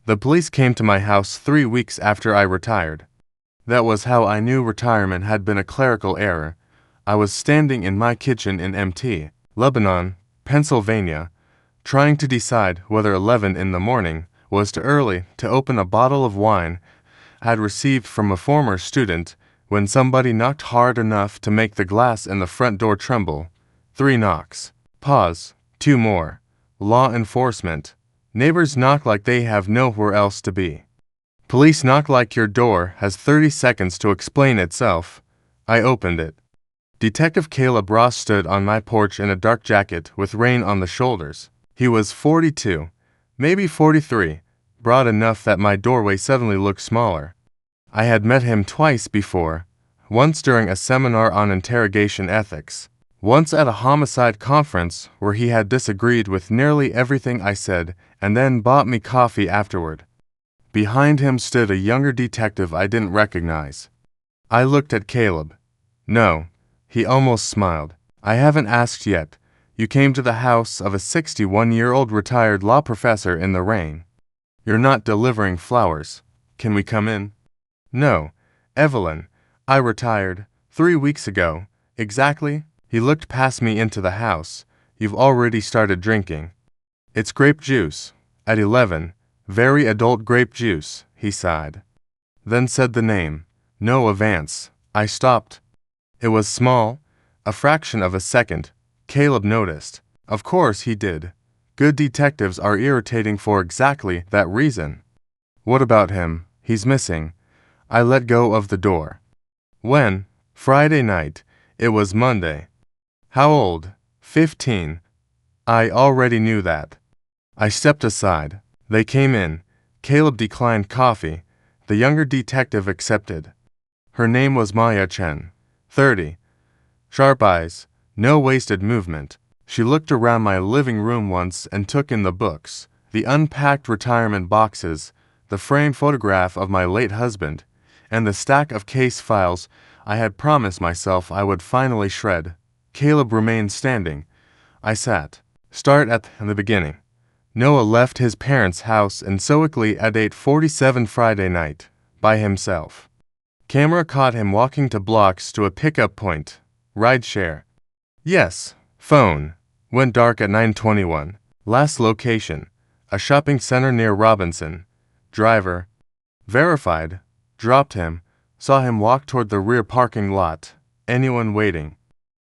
The police came to my house 3 weeks after I retired. That was how I knew retirement had been a clerical error. I was standing in my kitchen in Mt. Lebanon, Pennsylvania, trying to decide whether 11 in the morning was too early to open a bottle of wine I had received from a former student, when somebody knocked hard enough to make the glass in the front door tremble. 3 knocks. Pause. 2 more. Law enforcement. Neighbors knock like they have nowhere else to be. Police knock like your door has 30 seconds to explain itself. I opened it. Detective Caleb Ross stood on my porch in a dark jacket with rain on the shoulders. He was 42, maybe 43, broad enough that my doorway suddenly looked smaller. I had met him twice before, once during a seminar on interrogation ethics, once at a homicide conference where he had disagreed with nearly everything I said and then bought me coffee afterward. Behind him stood a younger detective I didn't recognize. I looked at Caleb. No, he almost smiled. I haven't asked yet. You came to the house of a 61-year-old retired law professor in the rain. You're not delivering flowers. Can we come in? No, Evelyn. I retired 3 weeks ago. Exactly. He looked past me into the house. You've already started drinking. It's grape juice. At 11. Very adult grape juice, he sighed. Then said the name. Noah Vance. I stopped. It was small, a fraction of a second. Caleb noticed. Of course he did. Good detectives are irritating for exactly that reason. What about him? He's missing. I let go of the door. When? Friday night. It was Monday. How old? 15. I already knew that. I stepped aside. They came in. Caleb declined coffee. The younger detective accepted. Her name was Maya Chen. 30. Sharp eyes. No wasted movement. She looked around my living room once and took in the books, the unpacked retirement boxes, the framed photograph of my late husband, and the stack of case files I had promised myself I would finally shred. Caleb remained standing. I sat. Start at the beginning. Noah left his parents' house in Sewickley at 8:47 Friday night, by himself. Camera caught him walking 2 blocks to a pickup point. Rideshare. Yes. Phone. Went dark at 9:21. Last location. A shopping center near Robinson. Driver. Verified. Dropped him. Saw him walk toward the rear parking lot. Anyone waiting?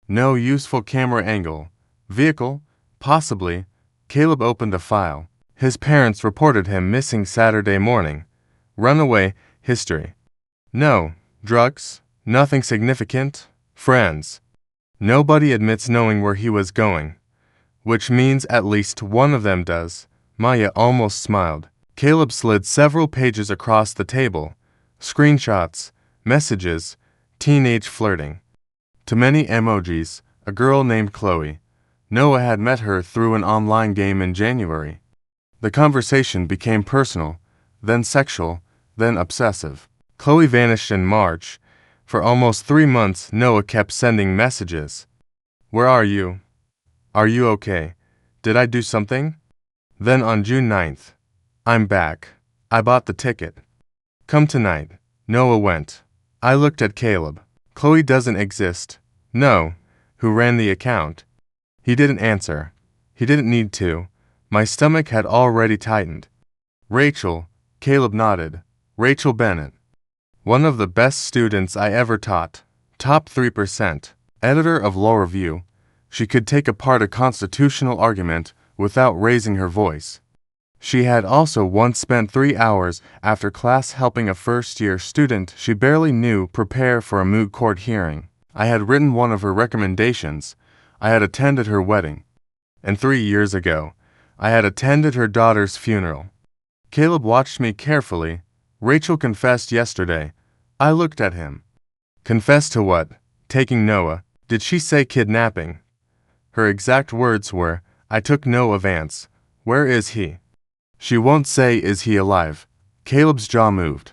No useful camera angle. Vehicle? Possibly. Caleb opened a file. His parents reported him missing Saturday morning. Runaway. History. No. Drugs? Nothing significant. Friends. Nobody admits knowing where he was going. Which means at least one of them does. Maya almost smiled. Caleb slid several pages across the table. Screenshots, messages, teenage flirting. Too many emojis. A girl named Chloe. Noah had met her through an online game in January. The conversation became personal, then sexual, then obsessive. Chloe vanished in March. For almost 3 months, Noah kept sending messages. Where are you? Are you okay? Did I do something? Then on June 9th, I'm back. I bought the ticket. Come tonight. Noah went. I looked at Caleb. Chloe doesn't exist. No. Who ran the account? He didn't answer. He didn't need to. My stomach had already tightened. Rachel. Caleb nodded. Rachel Bennett. One of the best students I ever taught. Top 3%. Editor of Law Review. She could take apart a constitutional argument without raising her voice. She had also once spent 3 hours after class helping a first-year student she barely knew prepare for a moot court hearing. I had written one of her recommendations. I had attended her wedding. And 3 years ago, I had attended her daughter's funeral. Caleb watched me carefully. Rachel confessed yesterday. I looked at him. Confessed to what? Taking Noah. Did she say kidnapping? Her exact words were, I took Noah Vance. Where is he? She won't say, is he alive? Caleb's jaw moved.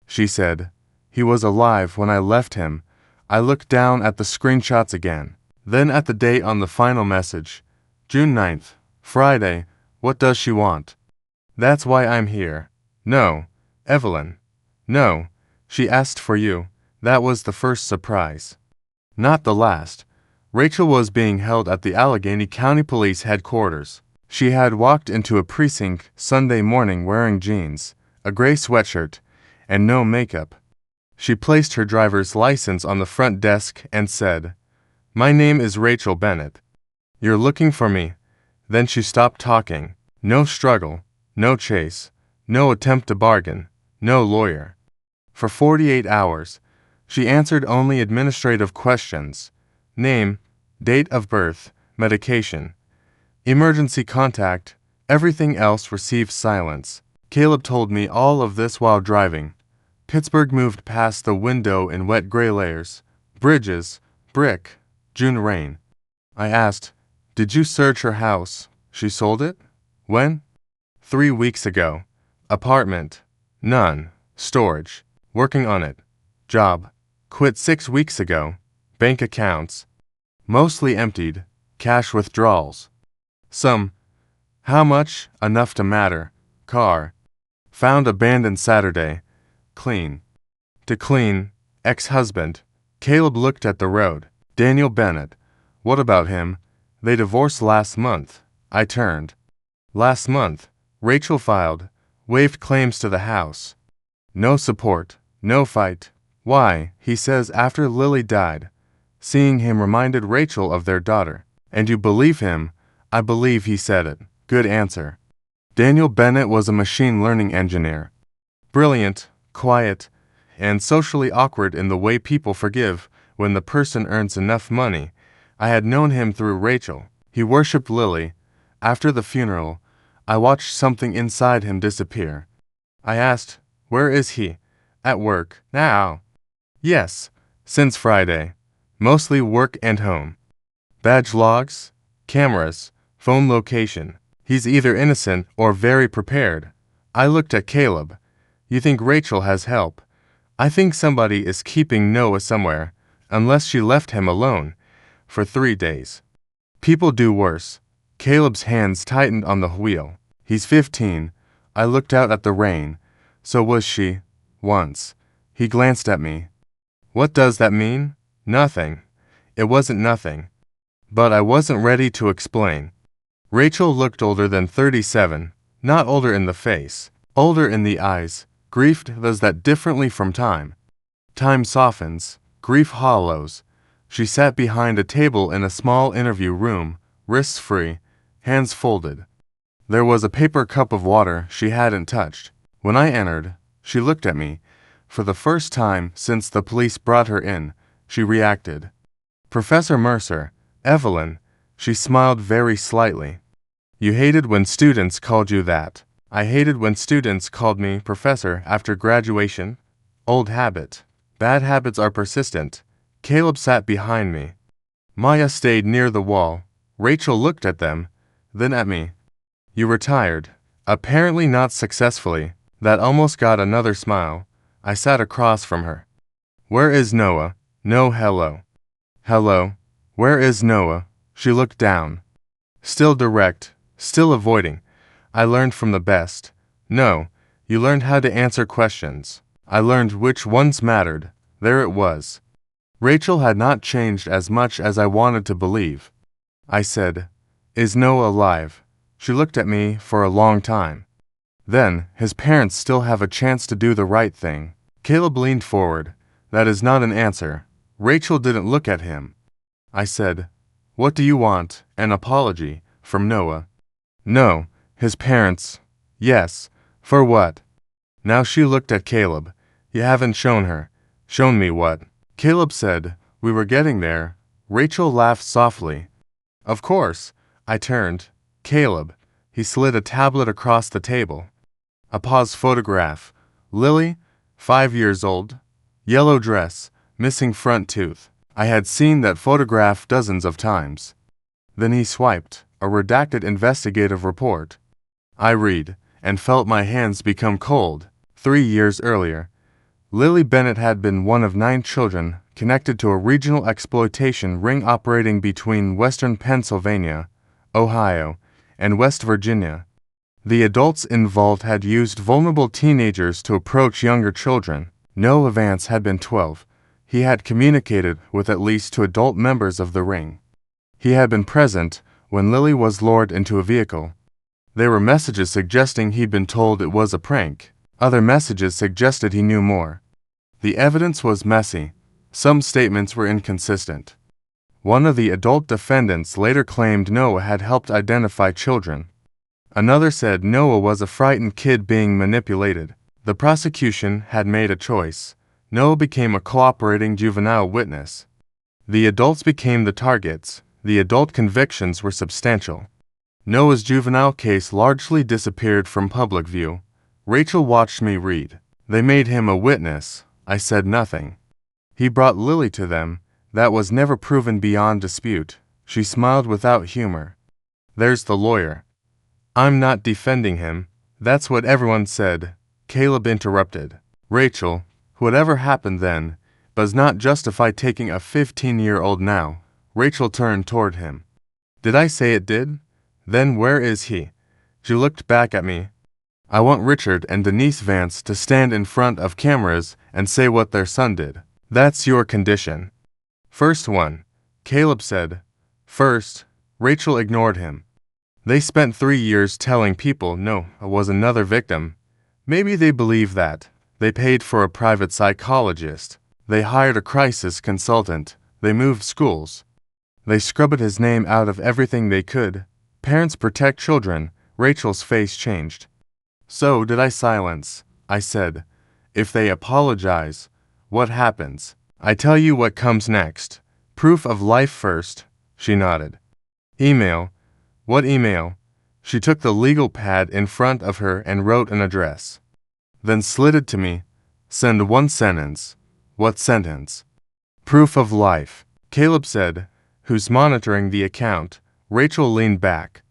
She said, he was alive when I left him. I looked down at the screenshots again. Then at the date on the final message. June 9th. Friday. What does she want? That's why I'm here. No, Evelyn. No, she asked for you. That was the first surprise. Not the last. Rachel was being held at the Allegheny County Police headquarters. She had walked into a precinct Sunday morning wearing jeans, a gray sweatshirt, and no makeup. She placed her driver's license on the front desk and said, "My name is Rachel Bennett. You're looking for me." Then she stopped talking. No struggle, no chase, no attempt to bargain, no lawyer. For 48 hours, she answered only administrative questions: name, date of birth, medication, emergency contact. Everything else received silence. Caleb told me all of this while driving. Pittsburgh moved past the window in wet gray layers. Bridges, brick, June rain. I asked, "Did you search her house? She sold it? When?" 3 weeks ago. Apartment? None. Storage. Working on it. Job. Quit 6 weeks ago. Bank accounts. Mostly emptied. Cash withdrawals. Some. How much? Enough to matter. Car. Found abandoned Saturday. Clean. To clean. Ex-husband. Caleb looked at the road. Daniel Bennett. What about him? They divorced last month. I turned. Last month. Rachel filed. Waived claims to the house. No support. No fight. Why, he says after Lily died. Seeing him reminded Rachel of their daughter. And you believe him? I believe he said it. Good answer. Daniel Bennett was a machine learning engineer. Brilliant, quiet, and socially awkward in the way people forgive when the person earns enough money. I had known him through Rachel. He worshipped Lily. After the funeral, I watched something inside him disappear. I asked, "Where is he?" "At work." "Now?" "Yes, since Friday. Mostly work and home. Badge logs, cameras, phone location. He's either innocent or very prepared." I looked at Caleb. "You think Rachel has help?" "I think somebody is keeping Noah somewhere, unless she left him alone for 3 days. People do worse." Caleb's hands tightened on the wheel. "He's 15. I looked out at the rain. So was she. Once." He glanced at me. "What does that mean?" "Nothing." It wasn't nothing. But I wasn't ready to explain. Rachel looked older than 37, not older in the face, older in the eyes. Grief does that differently from time. Time softens, grief hollows. She sat behind a table in a small interview room, wrists free, hands folded. There was a paper cup of water she hadn't touched. When I entered, she looked at me. For the first time since the police brought her in, she reacted. "Professor Mercer, Evelyn," she smiled very slightly. "You hated when students called you that." "I hated when students called me professor after graduation." Old habit. Bad habits are persistent. Caleb sat behind me. Maya stayed near the wall. Rachel looked at them, then at me. "You retired." Apparently not successfully. That almost got another smile. I sat across from her. "Where is Noah?" "No, hello." "Hello. Where is Noah?" She looked down. Still direct, still avoiding. I learned from the best. No, you learned how to answer questions. I learned which ones mattered. There it was. Rachel had not changed as much as I wanted to believe. I said, "Is Noah alive?" She looked at me for a long time. "Then, his parents still have a chance to do the right thing." Caleb leaned forward. "That is not an answer." Rachel didn't look at him. I said, "What do you want? An apology from Noah?" "No, his parents." "Yes, for what?" Now she looked at Caleb. "You haven't shown her." "Shown me what?" Caleb said, "We were getting there." Rachel laughed softly. "Of course." I turned. "Caleb." He slid a tablet across the table. A pause photograph. Lily, 5 years old. Yellow dress, missing front tooth. I had seen that photograph dozens of times. Then he swiped, a redacted investigative report. I read, and felt my hands become cold. 3 years earlier, Lily Bennett had been one of 9 children connected to a regional exploitation ring operating between western Pennsylvania, Ohio, and West Virginia. The adults involved had used vulnerable teenagers to approach younger children. Noah Vance had been 12. He had communicated with at least 2 adult members of the ring. He had been present when Lily was lured into a vehicle. There were messages suggesting he'd been told it was a prank. Other messages suggested he knew more. The evidence was messy. Some statements were inconsistent. One of the adult defendants later claimed Noah had helped identify children. Another said Noah was a frightened kid being manipulated. The prosecution had made a choice. Noah became a cooperating juvenile witness. The adults became the targets. The adult convictions were substantial. Noah's juvenile case largely disappeared from public view. Rachel watched me read. They made him a witness. I said nothing. He brought Lily to them. That was never proven beyond dispute. She smiled without humor. There's the lawyer. I'm not defending him. That's what everyone said. Caleb interrupted. Rachel, whatever happened then, does not justify taking a 15-year-old now. Rachel turned toward him. Did I say it did? Then where is he? She looked back at me. I want Richard and Denise Vance to stand in front of cameras and say what their son did. That's your condition. First one, Caleb said. First, Rachel ignored him. They spent 3 years telling people Noah was another victim. Maybe they believe that. They paid for a private psychologist. They hired a crisis consultant. They moved schools. They scrubbed his name out of everything they could. Parents protect children. Rachel's face changed. So did I silence. I said, if they apologize, what happens? I tell you what comes next. Proof of life first. She nodded. Email. What email? She took the legal pad in front of her and wrote an address. Then slid it to me. Send 1 sentence. What sentence? Proof of life. Caleb said, who's monitoring the account. Rachel leaned back.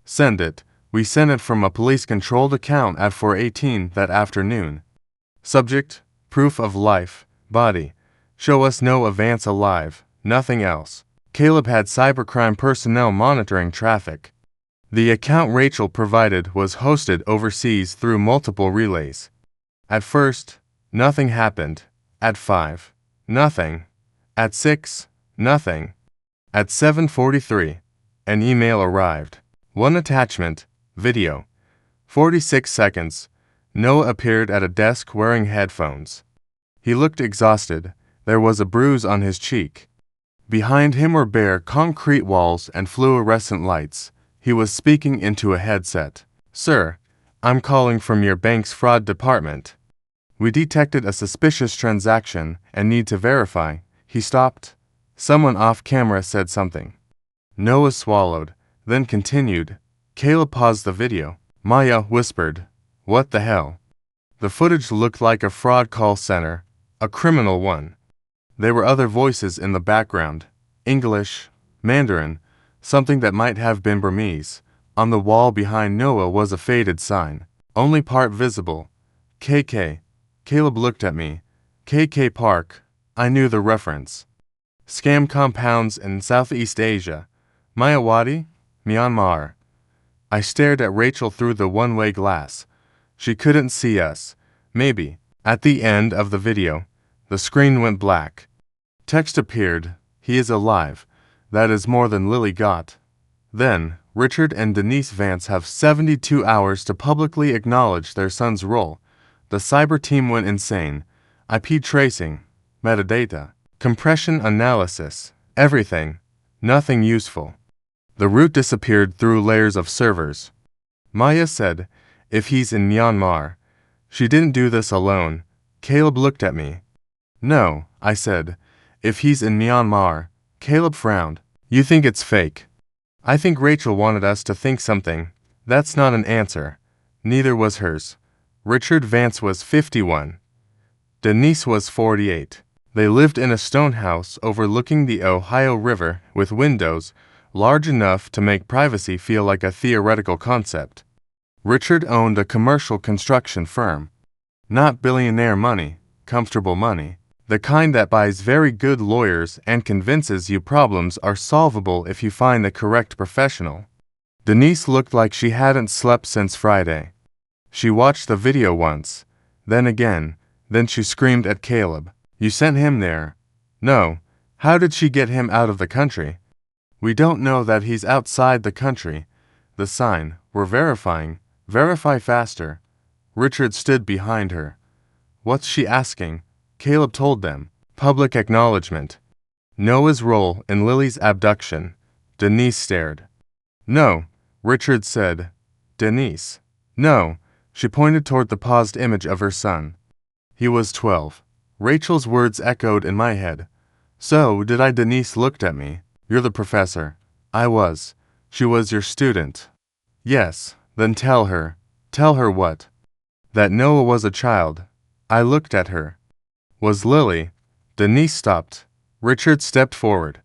Send it. We sent it from a police-controlled account at 4:18 that afternoon. Subject, proof of life, body. Show us Noah Vance alive, nothing else. Caleb had cybercrime personnel monitoring traffic. The account Rachel provided was hosted overseas through multiple relays. At first, nothing happened. At 5, nothing. At 6, nothing. At 7:43, an email arrived. 1 attachment, video. 46 seconds. Noah appeared at a desk wearing headphones. He looked exhausted. There was a bruise on his cheek. Behind him were bare concrete walls and fluorescent lights. He was speaking into a headset. Sir, I'm calling from your bank's fraud department. We detected a suspicious transaction and need to verify. He stopped. Someone off camera said something. Noah swallowed, then continued. Caleb paused the video. Maya whispered, "What the hell?" The footage looked like a fraud call center, a criminal one. There were other voices in the background. English, Mandarin, something that might have been Burmese. On the wall behind Noah was a faded sign, only part visible. KK. Caleb looked at me. KK Park. I knew the reference. Scam compounds in Southeast Asia. Mayawati, Myanmar. I stared at Rachel through the one-way glass. She couldn't see us. Maybe. At the end of the video, the screen went black. Text appeared. He is alive. That is more than Lily got. Then, Richard and Denise Vance have 72 hours to publicly acknowledge their son's role. The cyber team went insane. IP tracing, metadata, compression analysis, everything. Nothing useful. The root disappeared through layers of servers. Maya said, if he's in Myanmar. She didn't do this alone. Caleb looked at me. No, I said. If he's in Myanmar. Caleb frowned. You think it's fake. I think Rachel wanted us to think something. That's not an answer. Neither was hers. Richard Vance was 51. Denise was 48. They lived in a stone house overlooking the Ohio River with windows large enough to make privacy feel like a theoretical concept. Richard owned a commercial construction firm. Not billionaire money, comfortable money. The kind that buys very good lawyers and convinces you problems are solvable if you find the correct professional. Denise looked like she hadn't slept since Friday. She watched the video once, then again, then she screamed at Caleb. You sent him there? No. How did she get him out of the country? We don't know that he's outside the country. The sign, we're verifying. Verify faster. Richard stood behind her. What's she asking? Caleb told them. Public acknowledgement. Noah's role in Lily's abduction. Denise stared. No, Richard said. Denise. No. She pointed toward the paused image of her son. He was 12. Rachel's words echoed in my head. So did I. Denise looked at me. You're the professor. I was. She was your student. Yes, then tell her. Tell her what? That Noah was a child. I looked at her. Was Lily? Denise stopped. Richard stepped forward.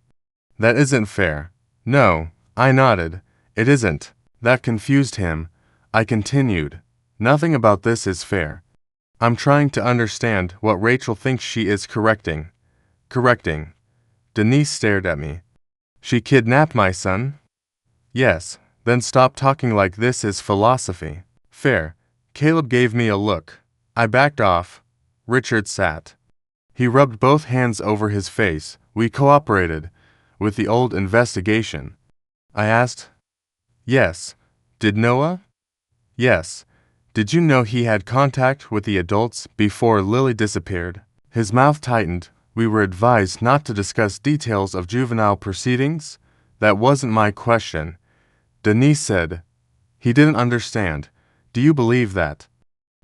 That isn't fair. No, I nodded. It isn't. That confused him. I continued. Nothing about this is fair. I'm trying to understand what Rachel thinks she is correcting. Correcting. Denise stared at me. She kidnapped my son? Yes, then stop talking like this is philosophy. Fair. Caleb gave me a look. I backed off. Richard sat. He rubbed both hands over his face. We cooperated with the old investigation. I asked. Yes. Did Noah? Yes. Did you know he had contact with the adults before Lily disappeared? His mouth tightened. We were advised not to discuss details of juvenile proceedings. That wasn't my question. Denise said. He didn't understand. Do you believe that?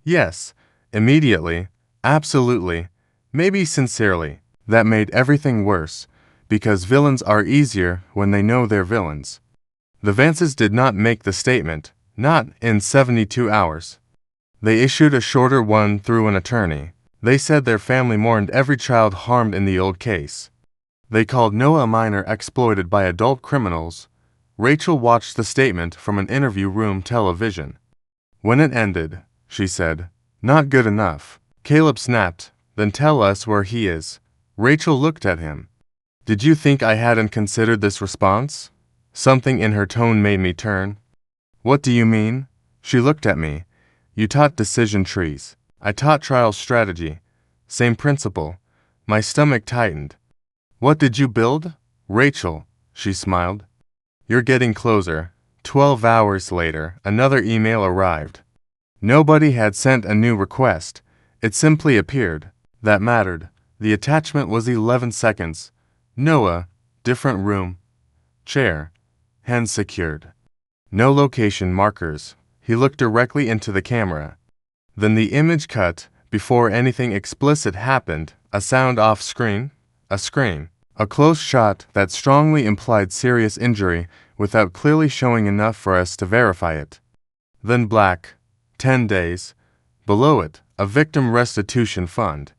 Yes. Immediately. Absolutely. Maybe sincerely. That made everything worse, because villains are easier when they know they're villains. The Vances did not make the statement, not in 72 hours. They issued a shorter one through an attorney. They said their family mourned every child harmed in the old case. They called Noah a minor exploited by adult criminals. Rachel watched the statement from an interview room television. When it ended, she said, "Not good enough." Caleb snapped, "Then tell us where he is." Rachel looked at him. "Did you think I hadn't considered this response?" Something in her tone made me turn. "What do you mean?" She looked at me. "You taught decision trees. I taught trial strategy. Same principle." My stomach tightened. "What did you build?" "Rachel," she smiled. "You're getting closer." 12 hours later, another email arrived. Nobody had sent a new request. It simply appeared. That mattered. The attachment was 11 seconds. Noah, different room. Chair. Hands secured. No location markers. He looked directly into the camera. Then the image cut. Before anything explicit happened, a sound off screen, a scream, a close shot that strongly implied serious injury without clearly showing enough for us to verify it. Then black. 10 days. Below it, a victim restitution fund.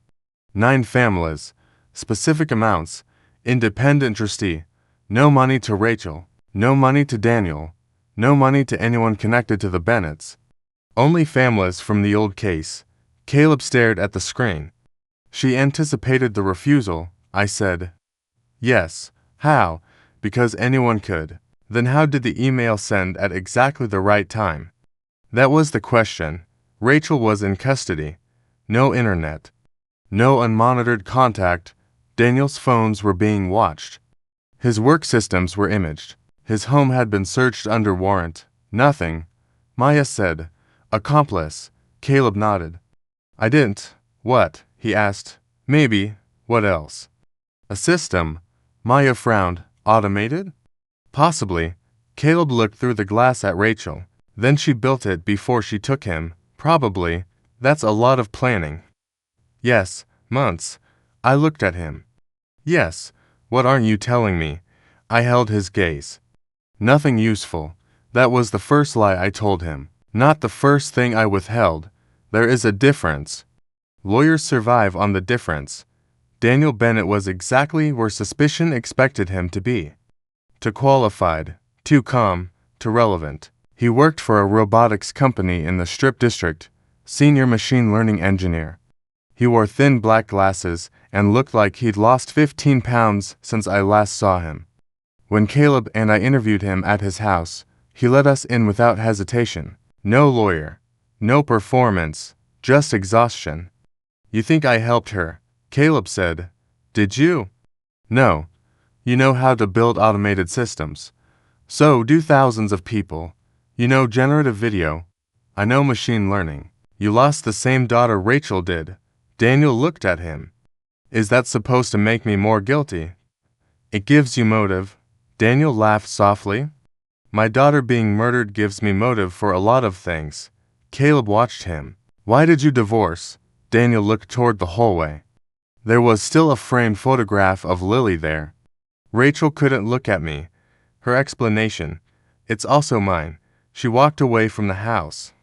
9 families. Specific amounts. Independent trustee. No money to Rachel. No money to Daniel. No money to anyone connected to the Bennetts. Only families from the old case. Caleb stared at the screen. She anticipated the refusal. I said, "Yes." "How?" "Because anyone could." "Then how did the email send at exactly the right time?" That was the question. Rachel was in custody. No internet. No unmonitored contact. Daniel's phones were being watched. His work systems were imaged. His home had been searched under warrant. Nothing. Maya said, "Accomplice." Caleb nodded. "I didn't." "What?" he asked. "Maybe. What else?" "A system." Maya frowned. "Automated?" "Possibly." Caleb looked through the glass at Rachel. "Then she built it before she took him." "Probably. That's a lot of planning." "Yes, months." I looked at him. "Yes. What aren't you telling me?" I held his gaze. "Nothing useful." That was the first lie I told him. Not the first thing I withheld. There is a difference. Lawyers survive on the difference. Daniel Bennett was exactly where suspicion expected him to be. Too qualified, too calm, too relevant. He worked for a robotics company in the Strip District, senior machine learning engineer. He wore thin black glasses and looked like he'd lost 15 pounds since I last saw him. When Caleb and I interviewed him at his house, He let us in without hesitation. No lawyer. No performance. Just exhaustion. You think I helped her? Caleb said. Did you? No. You know how to build automated systems. So do thousands of people. You know generative video. I know machine learning. You lost the same daughter Rachel did. Daniel looked at him. Is that supposed to make me more guilty? It gives you motive. Daniel laughed softly. My daughter being murdered gives me motive for a lot of things. Caleb watched him. Why did you divorce? Daniel looked toward the hallway. There was still a framed photograph of Lily there. Rachel couldn't look at me. Her explanation. It's also mine. She walked away from the house.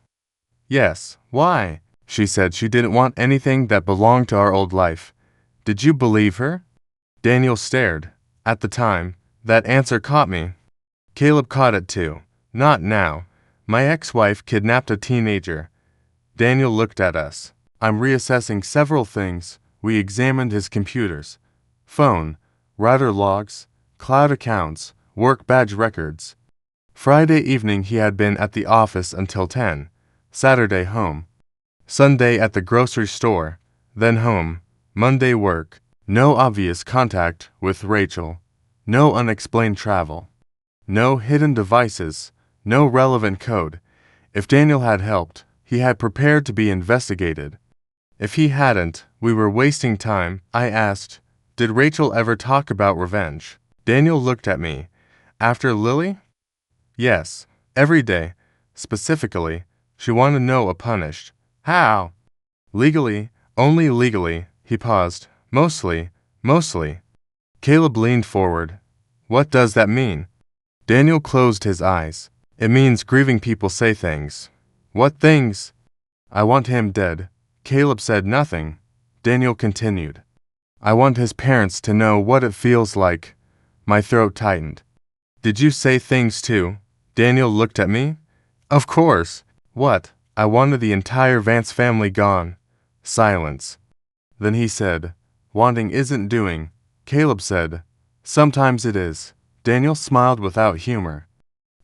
Yes, why? She said she didn't want anything that belonged to our old life. Did you believe her? Daniel stared. At the time, that answer caught me. Caleb caught it too. Not now. My ex-wife kidnapped a teenager. Daniel looked at us. I'm reassessing several things. We examined his computers. Phone, router logs, cloud accounts, work badge records. Friday evening he had been at the office until 10. Saturday home. Sunday at the grocery store. Then home. Monday work. No obvious contact with Rachel. No unexplained travel. No hidden devices. No relevant code. If Daniel had helped, he had prepared to be investigated. If he hadn't, we were wasting time. I asked, did Rachel ever talk about revenge? Daniel looked at me. After Lily? Yes. Every day. Specifically, she wanted Noah punished. How? Legally. Only legally. He paused. Mostly. Caleb leaned forward. What does that mean? Daniel closed his eyes. It means grieving people say things. What things? I want him dead. Caleb said nothing. Daniel continued. I want his parents to know what it feels like. My throat tightened. Did you say things too? Daniel looked at me. Of course. What? I wanted the entire Vance family gone. Silence. Then he said, wanting isn't doing. Caleb said, sometimes it is. Daniel smiled without humor.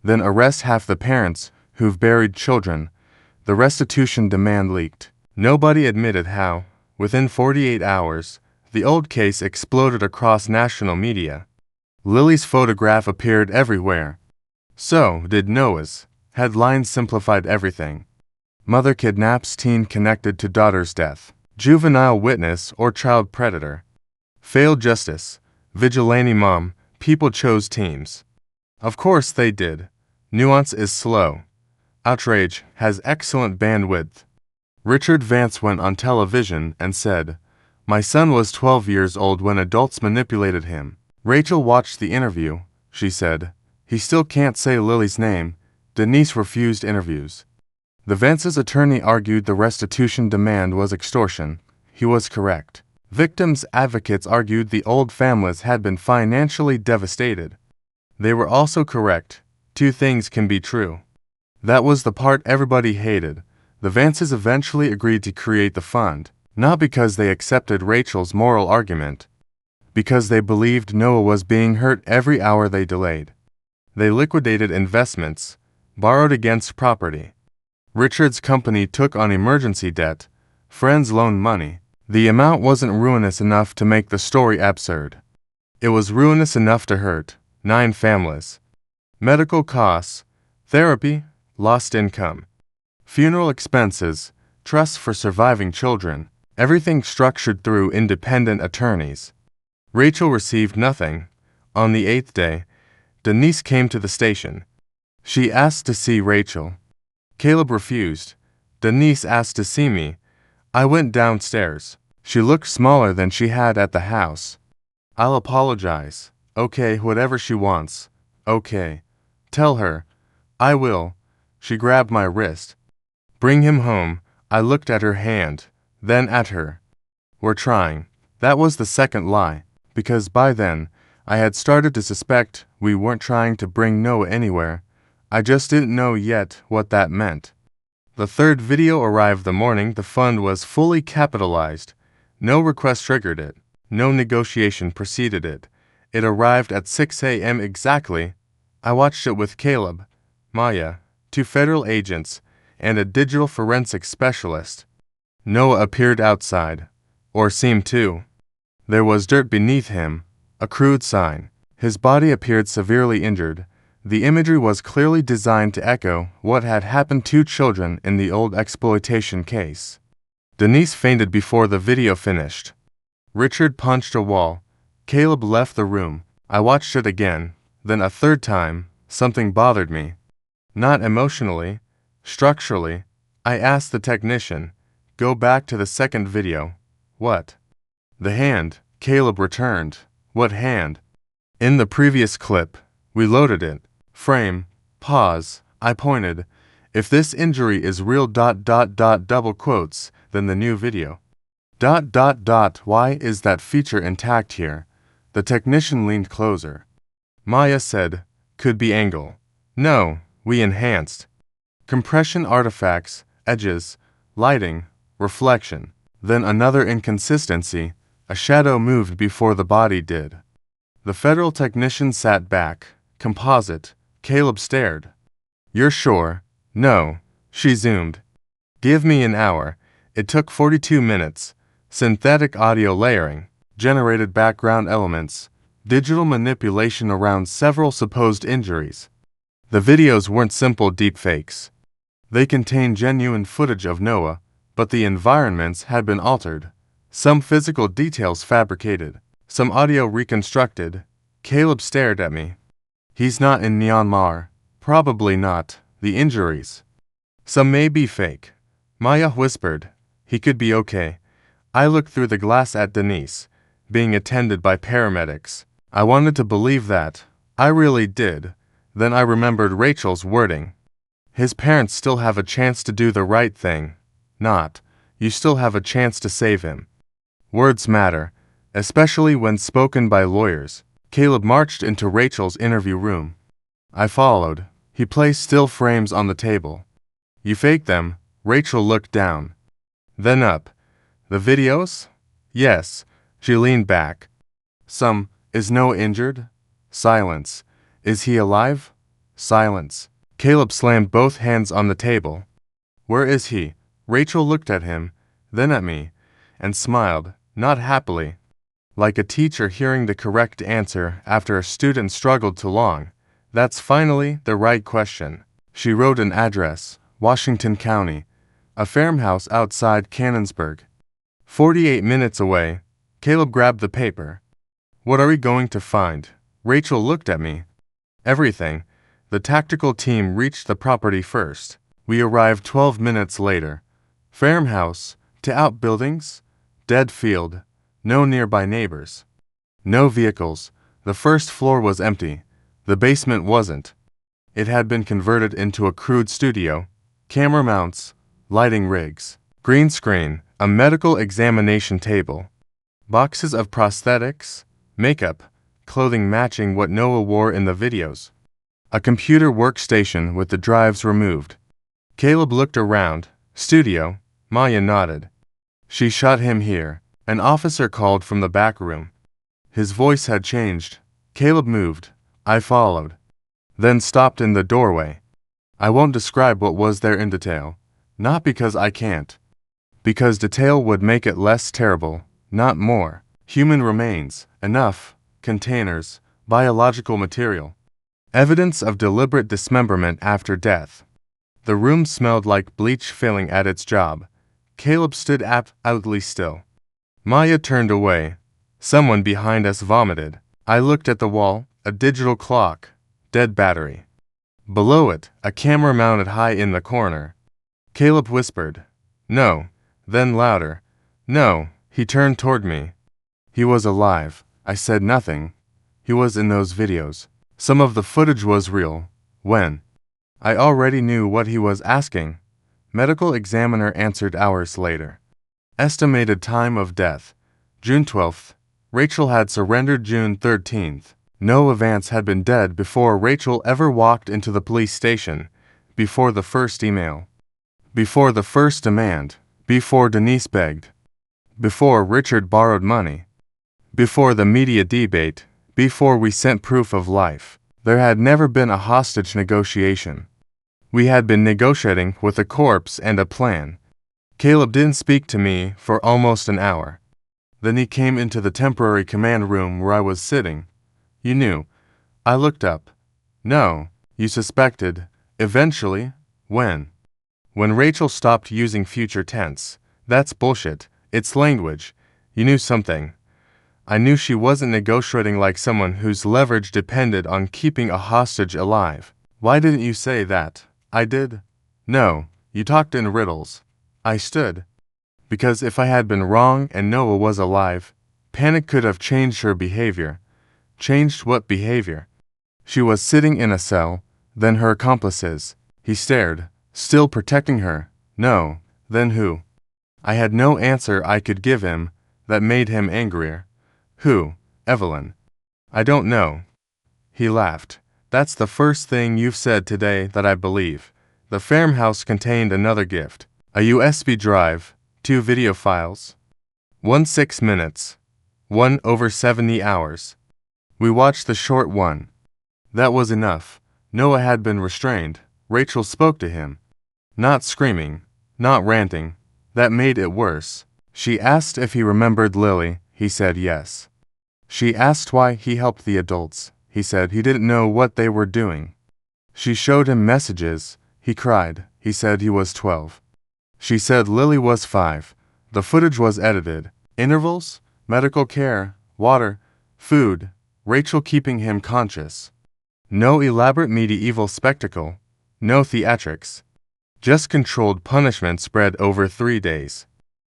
Then arrest half the parents who've buried children. The restitution demand leaked. Nobody admitted how. Within 48 hours, the old case exploded across national media. Lily's photograph appeared everywhere. So did Noah's. Headlines simplified everything. Mother kidnaps teen connected to daughter's death. Juvenile witness or child predator. Failed justice. Vigilante mom. People chose teams. Of course they did. Nuance is slow. Outrage has excellent bandwidth. Richard Vance went on television and said, my son was 12 years old when adults manipulated him. Rachel watched the interview. She said, he still can't say Lily's name. Denise refused interviews. The Vance's attorney argued the restitution demand was extortion. He was correct. Victims' advocates argued the old families had been financially devastated. They were also correct. Two things can be true. That was the part everybody hated. The Vances eventually agreed to create the fund, not because they accepted Rachel's moral argument, because they believed Noah was being hurt every hour they delayed. They liquidated investments, borrowed against property. Richard's company took on emergency debt. Friends loaned money. The amount wasn't ruinous enough to make the story absurd. It was ruinous enough to hurt 9 families. Medical costs, therapy, lost income, funeral expenses, trusts for surviving children, everything structured through independent attorneys. Rachel received nothing. On the 8th day, Denise came to the station. She asked to see Rachel. Caleb refused. Denise asked to see me. I went downstairs. She looked smaller than she had at the house. I'll apologize. Okay, whatever she wants. Okay. Tell her. I will. She grabbed my wrist. Bring him home. I looked at her hand, then at her. We're trying. That was the second lie, because by then, I had started to suspect we weren't trying to bring Noah anywhere. I just didn't know yet what that meant. The third video arrived the morning the fund was fully capitalized. No request triggered it. No negotiation preceded it. It arrived at 6 a.m. exactly. I watched it with Caleb. Maya, 2 federal agents, and a digital forensics specialist. Noah appeared outside, or seemed to. There was dirt beneath him, a crude sign. His body appeared severely injured. The imagery was clearly designed to echo what had happened to children in the old exploitation case. Denise fainted before the video finished. Richard punched a wall. Caleb left the room. I watched it again, then a third time. Something bothered me. Not emotionally, structurally. I asked the technician, "Go back to the second video." "What?" "The hand," Caleb returned. "What hand?" "In the previous clip. We loaded it. Frame. Pause." I pointed. "If this injury is real ... double quotes, then the new video. ... Why is that feature intact here?" The technician leaned closer. Maya said, "Could be angle." "No, we enhanced. Compression artifacts, edges, lighting, reflection." Then another inconsistency. A shadow moved before the body did. The federal technician sat back. "Composite." Caleb stared. "You're sure?" "No." She zoomed. "Give me an hour." It took 42 minutes. Synthetic audio layering, generated background elements, digital manipulation around several supposed injuries. The videos weren't simple deepfakes. They contained genuine footage of Noah, but the environments had been altered. Some physical details fabricated, some audio reconstructed. Caleb stared at me. "He's not in Myanmar." "Probably not. The injuries. Some may be fake." Maya whispered. "He could be okay." I looked through the glass at Denise, being attended by paramedics. I wanted to believe that. I really did. Then I remembered Rachel's wording. His parents still have a chance to do the right thing. Not, "You still have a chance to save him." Words matter, especially when spoken by lawyers. Caleb marched into Rachel's interview room. I followed. He placed still frames on the table. "You faked them." Rachel looked down. Then up. "The videos?" "Yes." She leaned back. "Some. Is Noah injured?" Silence. "Is he alive?" Silence. Caleb slammed both hands on the table. "Where is he?" Rachel looked at him, then at me, and smiled, not happily. Like a teacher hearing the correct answer after a student struggled too long. "That's finally the right question." She wrote an address, Washington County, a farmhouse outside Canonsburg. 48 minutes away. Caleb grabbed the paper. "What are we going to find?" Rachel looked at me. "Everything." The tactical team reached the property first. We arrived 12 minutes later. Farmhouse, to outbuildings, dead field, no nearby neighbors. No vehicles. The first floor was empty. The basement wasn't. It had been converted into a crude studio. Camera mounts, lighting rigs, green screen, a medical examination table. Boxes of prosthetics, makeup, clothing matching what Noah wore in the videos. A computer workstation with the drives removed. Caleb looked around. "Studio." Maya nodded. "She shot him here." An officer called from the back room. His voice had changed. Caleb moved. I followed. Then stopped in the doorway. I won't describe what was there in detail. Not because I can't. Because detail would make it less terrible, not more. Human remains, enough, containers, biological material. Evidence of deliberate dismemberment after death. The room smelled like bleach failing at its job. Caleb stood absolutely still. Maya turned away. Someone behind us vomited. I looked at the wall, a digital clock, dead battery. Below it, a camera mounted high in the corner. Caleb whispered, "No," then louder, "No." He turned toward me. He was alive. I said nothing. He was in those videos. Some of the footage was real. When? I already knew what he was asking. Medical examiner answered hours later. Estimated time of death, June 12th. Rachel had surrendered June 13th. Noah Vance had been dead before Rachel ever walked into the police station, before the first email, before the first demand, before Denise begged, before Richard borrowed money, before the media debate, before we sent proof of life. There had never been a hostage negotiation. We had been negotiating with a corpse and a plan. Caleb didn't speak to me for almost an hour. Then he came into the temporary command room where I was sitting. You knew. I looked up. No, you suspected. Eventually. When? When Rachel stopped using future tense. That's bullshit. It's language. You knew something. I knew she wasn't negotiating like someone whose leverage depended on keeping a hostage alive. Why didn't you say that? I did. No, you talked in riddles. I stood. Because if I had been wrong and Noah was alive, panic could have changed her behavior. Changed what behavior? She was sitting in a cell, then her accomplices. He stared, still protecting her. No, then who? I had no answer I could give him that made him angrier. Who? Evelyn. I don't know. He laughed. That's the first thing you've said today that I believe. The farmhouse contained another gift. A USB drive, 2 video files. One 6 minutes. One over 70 hours. We watched the short one. That was enough. Noah had been restrained. Rachel spoke to him. Not screaming. Not ranting. That made it worse. She asked if he remembered Lily. He said yes. She asked why he helped the adults. He said he didn't know what they were doing. She showed him messages. He cried. He said he was 12. She said Lily was 5. The footage was edited. Intervals, medical care, water, food, Rachel keeping him conscious. No elaborate medieval spectacle. No theatrics. Just controlled punishment spread over 3 days.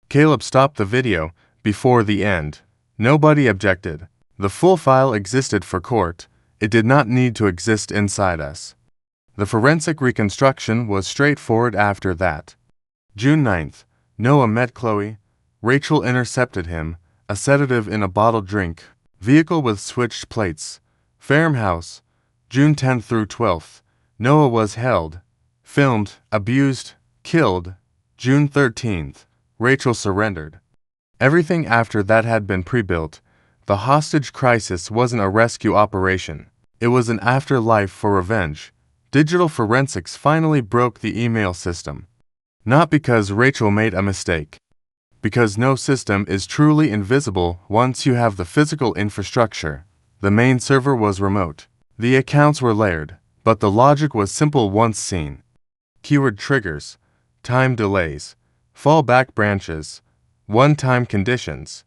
Caleb stopped the video before the end. Nobody objected. The full file existed for court. It did not need to exist inside us. The forensic reconstruction was straightforward after that. June 9th. Noah met Chloe. Rachel intercepted him. A sedative in a bottled drink. Vehicle with switched plates. Farmhouse. June 10th through 12th. Noah was held. Filmed, abused, killed. June 13th. Rachel surrendered. Everything after that had been pre-built. The hostage crisis wasn't a rescue operation. It was an afterlife for revenge. Digital forensics finally broke the email system. Not because Rachel made a mistake. Because no system is truly invisible once you have the physical infrastructure. The main server was remote. The accounts were layered, but the logic was simple once seen. Keyword triggers, time delays, fallback branches, one-time conditions.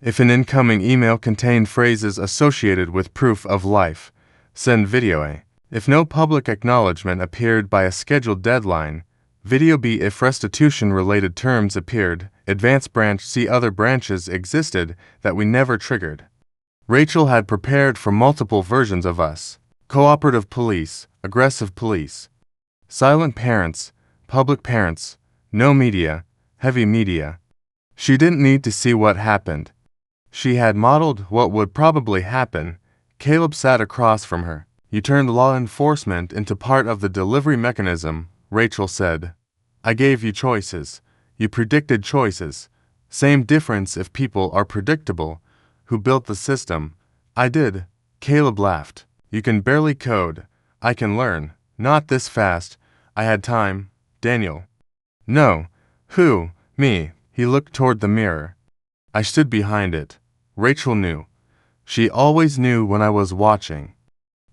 If an incoming email contained phrases associated with proof of life, send video A. If no public acknowledgement appeared by a scheduled deadline, video B. If restitution-related terms appeared, advance branch C. Other branches existed that we never triggered. Rachel had prepared for multiple versions of us. Cooperative police, aggressive police. Silent parents, public parents, no media, heavy media. She didn't need to see what happened. She had modeled what would probably happen. Caleb sat across from her. You turned law enforcement into part of the delivery mechanism, Rachel said. I gave you choices. You predicted choices. Same difference if people are predictable. Who built the system? I did. Caleb laughed. You can barely code. I can learn. Not this fast. I had time. Daniel. No. Who? Me. He looked toward the mirror. I stood behind it. Rachel knew. She always knew when I was watching.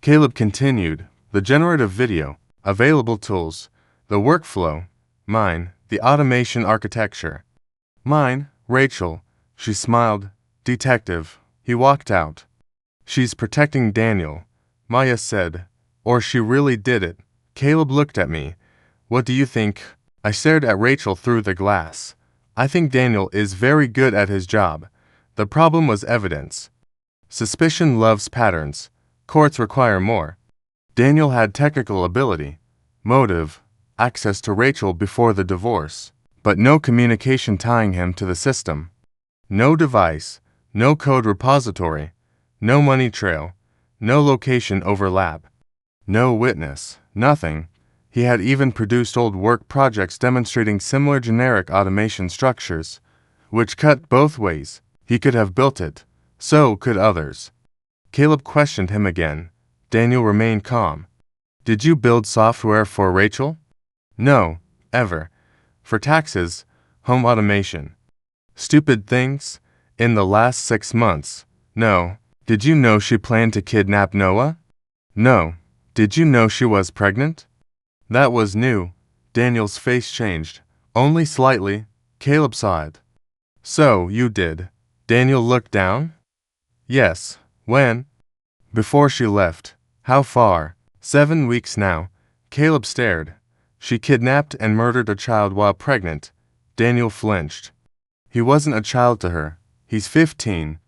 Caleb continued. The generative video. Available tools. The workflow. Mine. The automation architecture. Mine. Rachel. She smiled. Detective. He walked out. She's protecting Daniel. Maya said. Or she really did it. Caleb looked at me. What do you think? I stared at Rachel through the glass. I think Daniel is very good at his job. The problem was evidence. Suspicion loves patterns. Courts require more. Daniel had technical ability, motive, access to Rachel before the divorce, but no communication tying him to the system. No device, no code repository, no money trail, no location overlap, no witness, nothing. He had even produced old work projects demonstrating similar generic automation structures, which cut both ways. He could have built it. So could others. Caleb questioned him again. Daniel remained calm. Did you build software for Rachel? No, ever. For taxes, home automation. Stupid things? In the last 6 months? No. Did you know she planned to kidnap Noah? No. Did you know she was pregnant? That was new. Daniel's face changed. Only slightly. Caleb saw it. So, you did. Daniel looked down? Yes. When? Before she left. How far? 7 weeks now. Caleb stared. She kidnapped and murdered a child while pregnant. Daniel flinched. He wasn't a child to her. He's 15.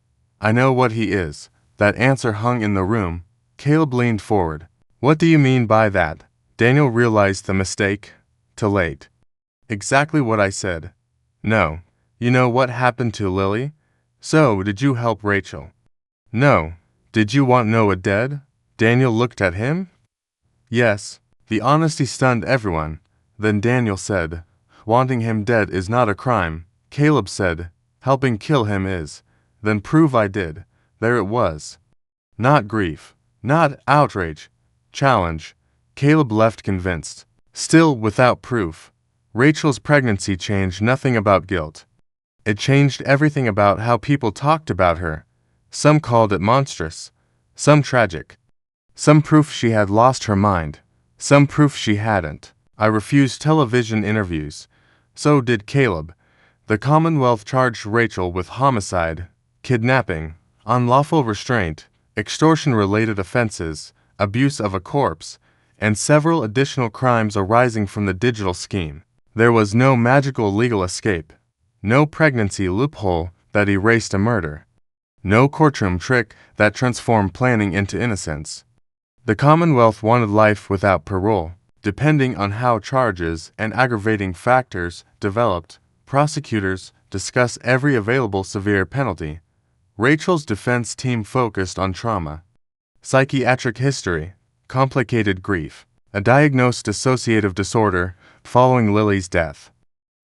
I know what he is. That answer hung in the room. Caleb leaned forward. What do you mean by that? Daniel realized the mistake. Too late. Exactly what I said. No. You know what happened to Lily? So, did you help Rachel? No. Did you want Noah dead? Daniel looked at him. Yes. The honesty stunned everyone. Then Daniel said, wanting him dead is not a crime. Caleb said, helping kill him is. Then prove I did. There it was. Not grief. Not outrage. Challenge. Caleb left convinced. Still without proof. Rachel's pregnancy changed nothing about guilt. It changed everything about how people talked about her. Some called it monstrous. Some tragic. Some proof she had lost her mind. Some proof she hadn't. I refused television interviews. So did Caleb. The Commonwealth charged Rachel with homicide, kidnapping, unlawful restraint, extortion-related offenses, abuse of a corpse, and several additional crimes arising from the digital scheme. There was no magical legal escape. No pregnancy loophole that erased a murder. No courtroom trick that transformed planning into innocence. The Commonwealth wanted life without parole. Depending on how charges and aggravating factors developed, prosecutors discussed every available severe penalty. Rachel's defense team focused on trauma, psychiatric history, complicated grief, a diagnosed dissociative disorder following Lily's death.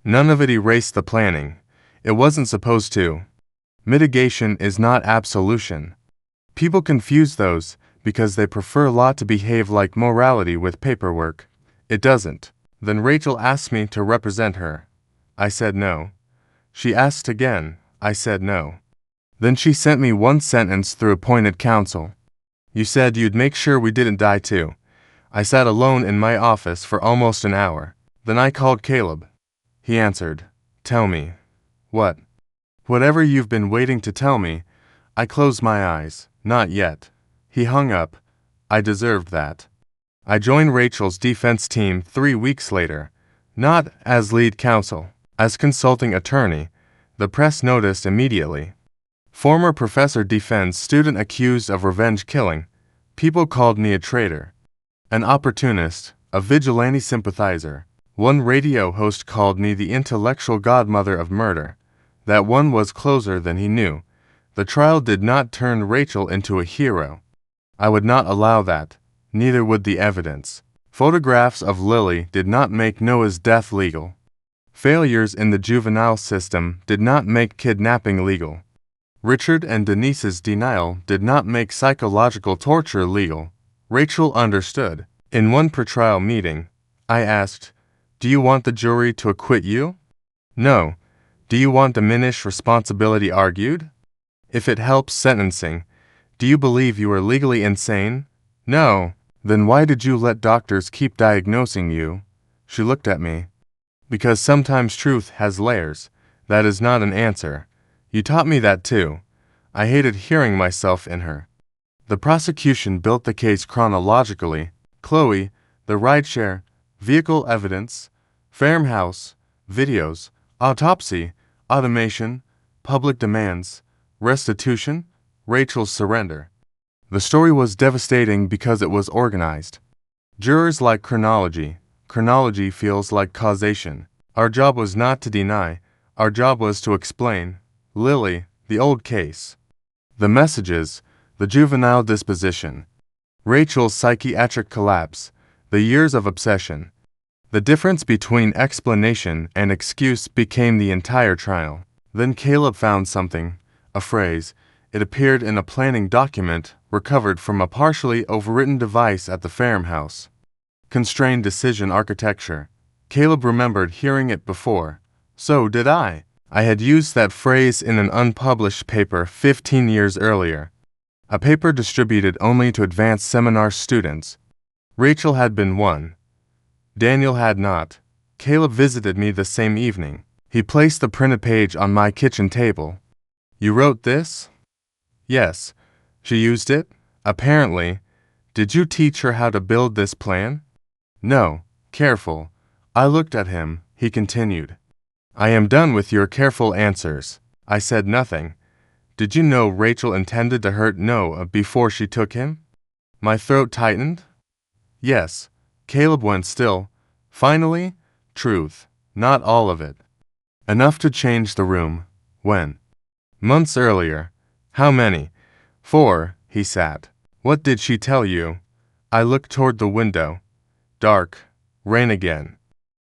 None of it erased the planning. It wasn't supposed to. Mitigation is not absolution. People confuse those because they prefer law to behave like morality with paperwork. It doesn't. Then Rachel asked me to represent her. I said no. She asked again. I said no. Then she sent me one sentence through appointed counsel. You said you'd make sure we didn't die too. I sat alone in my office for almost an hour. Then I called Caleb. He answered. Tell me. What? Whatever you've been waiting to tell me. I closed my eyes. Not yet. He hung up. I deserved that. I joined Rachel's defense team 3 weeks later. Not as lead counsel. As consulting attorney. The press noticed immediately. Former professor defends student accused of revenge killing. People called me a traitor. An opportunist. A vigilante sympathizer. One radio host called me the intellectual godmother of murder. That one was closer than he knew. The trial did not turn Rachel into a hero. I would not allow that. Neither would the evidence. Photographs of Lily did not make Noah's death legal. Failures in the juvenile system did not make kidnapping legal. Richard and Denise's denial did not make psychological torture legal. Rachel understood. In one pretrial meeting, I asked, do you want the jury to acquit you? No. Do you want diminished responsibility argued? If it helps sentencing, do you believe you are legally insane? No. Then why did you let doctors keep diagnosing you? She looked at me. Because sometimes truth has layers. That is not an answer. You taught me that too. I hated hearing myself in her. The prosecution built the case chronologically. Chloe, the rideshare, vehicle evidence, farmhouse, videos, autopsy, automation, public demands, restitution, Rachel's surrender. The story was devastating because it was organized. Jurors like chronology. Chronology feels like causation. Our job was not to deny. Our job was to explain. Lily, the old case. The messages, the juvenile disposition. Rachel's psychiatric collapse. The years of obsession. The difference between explanation and excuse became the entire trial. Then Caleb found something, a phrase. It appeared in a planning document recovered from a partially overwritten device at the farmhouse. Constrained decision architecture. Caleb remembered hearing it before. So did I. I had used that phrase in an unpublished paper 15 years earlier. A paper distributed only to advanced seminar students. Rachel had been one. Daniel had not. Caleb visited me the same evening. He placed the printed page on my kitchen table. You wrote this? Yes. She used it? Apparently. Did you teach her how to build this plan? No. Careful. I looked at him. He continued. I am done with your careful answers. I said nothing. Did you know Rachel intended to hurt Noah before she took him? My throat tightened. Yes. Caleb went still. Finally, truth. Not all of it. Enough to change the room. When? Months earlier. How many? 4, he sat. What did she tell you? I looked toward the window. Dark. Rain again.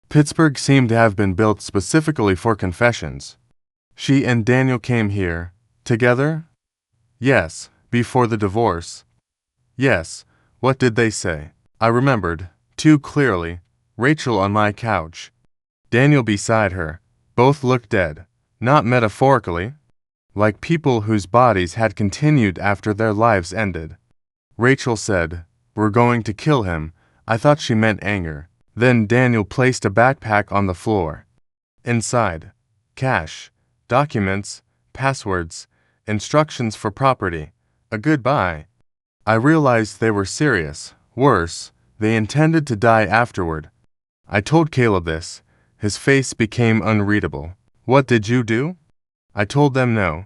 Pittsburgh seemed to have been built specifically for confessions. She and Daniel came here. Together? Yes. Before the divorce? Yes. What did they say? I remembered, too clearly, Rachel on my couch. Daniel beside her. Both looked dead. Not metaphorically. Like people whose bodies had continued after their lives ended. Rachel said, We're going to kill him. I thought she meant anger. Then Daniel placed a backpack on the floor. Inside, cash, documents, passwords, instructions for property, a goodbye. I realized they were serious. Worse, they intended to die afterward. I told Caleb this. His face became unreadable. What did you do? I told them no.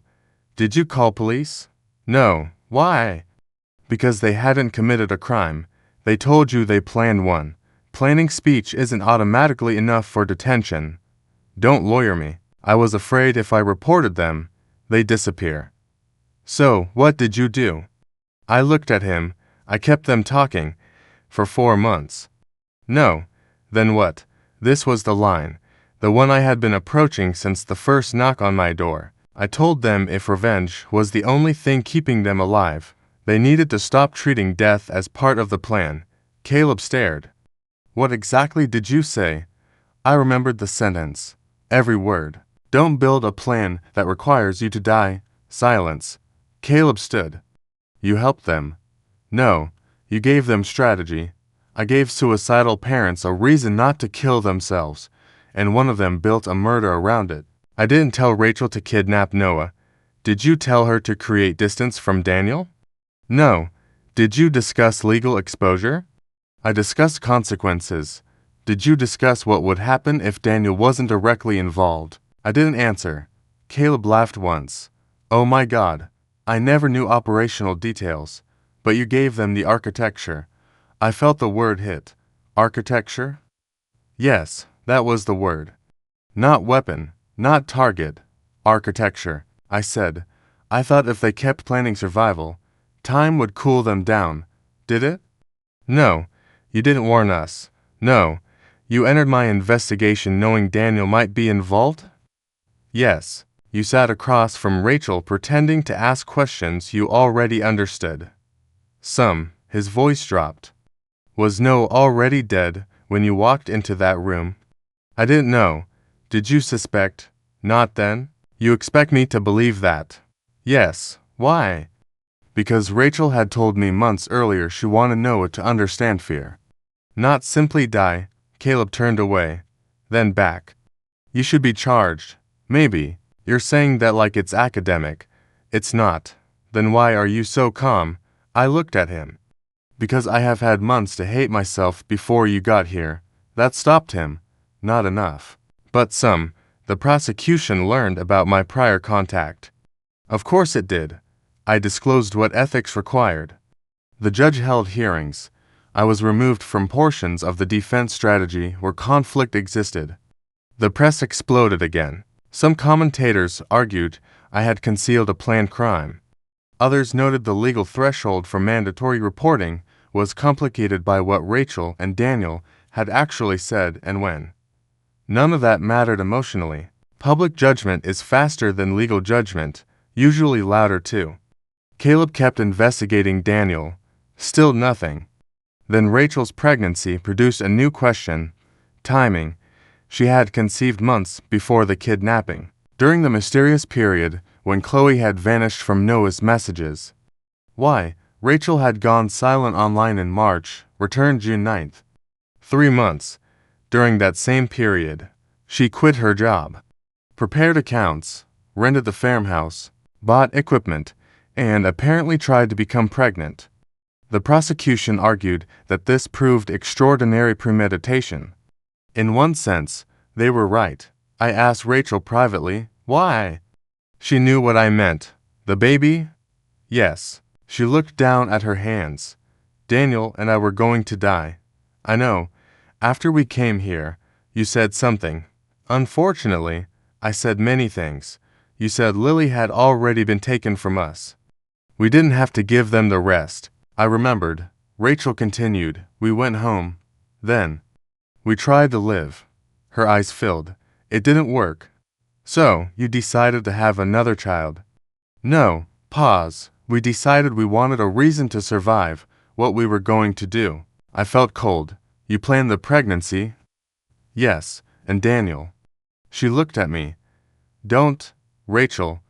Did you call police? No. Why? Because they hadn't committed a crime. They told you they planned one. Planning speech isn't automatically enough for detention. Don't lawyer me. I was afraid if I reported them, they'd disappear. So, what did you do? I looked at him. I kept them talking. For 4 months. No. Then what? This was the line. The one I had been approaching since the first knock on my door. I told them if revenge was the only thing keeping them alive, they needed to stop treating death as part of the plan. Caleb stared. What exactly did you say? I remembered the sentence. Every word. Don't build a plan that requires you to die. Silence. Caleb stood. You helped them. No. You gave them strategy. I gave suicidal parents a reason not to kill themselves, and one of them built a murder around it. I didn't tell Rachel to kidnap Noah. Did you tell her to create distance from Daniel? No. Did you discuss legal exposure? I discussed consequences. Did you discuss what would happen if Daniel wasn't directly involved? I didn't answer. Caleb laughed once. Oh my God. I never knew operational details. But you gave them the architecture. I felt the word hit. Architecture? Yes, that was the word. Not weapon, not target. Architecture, I said. I thought if they kept planning survival, time would cool them down. Did it? No. You didn't warn us. No. You entered my investigation knowing Daniel might be involved? Yes. You sat across from Rachel pretending to ask questions you already understood. His voice dropped. Was Noah already dead when you walked into that room? I didn't know. Did you suspect? Not then. You expect me to believe that? Yes. Why? Because Rachel had told me months earlier she wanted Noah to understand fear. Not simply die. Caleb turned away, then back. You should be charged. Maybe. You're saying that like it's academic. It's not. Then why are you so calm? I looked at him. Because I have had months to hate myself before you got here. That stopped him. Not enough. But the prosecution learned about my prior contact. Of course it did. I disclosed what ethics required. The judge held hearings. I was removed from portions of the defense strategy where conflict existed. The press exploded again. Some commentators argued I had concealed a planned crime. Others noted the legal threshold for mandatory reporting was complicated by what Rachel and Daniel had actually said and when. None of that mattered emotionally. Public judgment is faster than legal judgment, usually louder too. Caleb kept investigating Daniel. Still nothing. Then Rachel's pregnancy produced a new question: timing. She had conceived months before the kidnapping, during the mysterious period when Chloe had vanished from Noah's messages. Why? Rachel had gone silent online in March, returned June 9th. 3 months. During that same period, she quit her job, prepared accounts, rented the farmhouse, bought equipment, and apparently tried to become pregnant. The prosecution argued that this proved extraordinary premeditation. In one sense, they were right. I asked Rachel privately, why? She knew what I meant. The baby? Yes. She looked down at her hands. Daniel and I were going to die. I know. After we came here, you said something. Unfortunately, I said many things. You said Lily had already been taken from us. We didn't have to give them the rest. I remembered. Rachel continued. We went home. Then, we tried to live. Her eyes filled. It didn't work. So, you decided to have another child? No. Pause. We decided we wanted a reason to survive, what we were going to do. I felt cold. You planned the pregnancy? Yes, and Daniel. She looked at me. Rachel,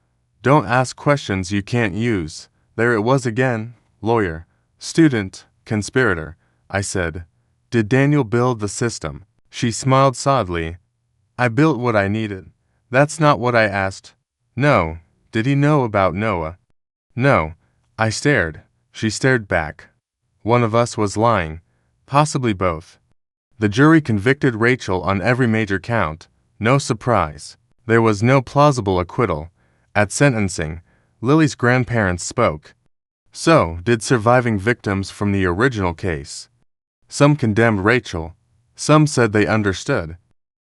don't ask questions you can't use. There it was again. Lawyer, student, conspirator. I said. Did Daniel build the system? She smiled sadly. I built what I needed. That's not what I asked. No. Did he know about Noah? No. I stared. She stared back. One of us was lying. Possibly both. The jury convicted Rachel on every major count. No surprise. There was no plausible acquittal. At sentencing, Lily's grandparents spoke. So did surviving victims from the original case. Some condemned Rachel. Some said they understood.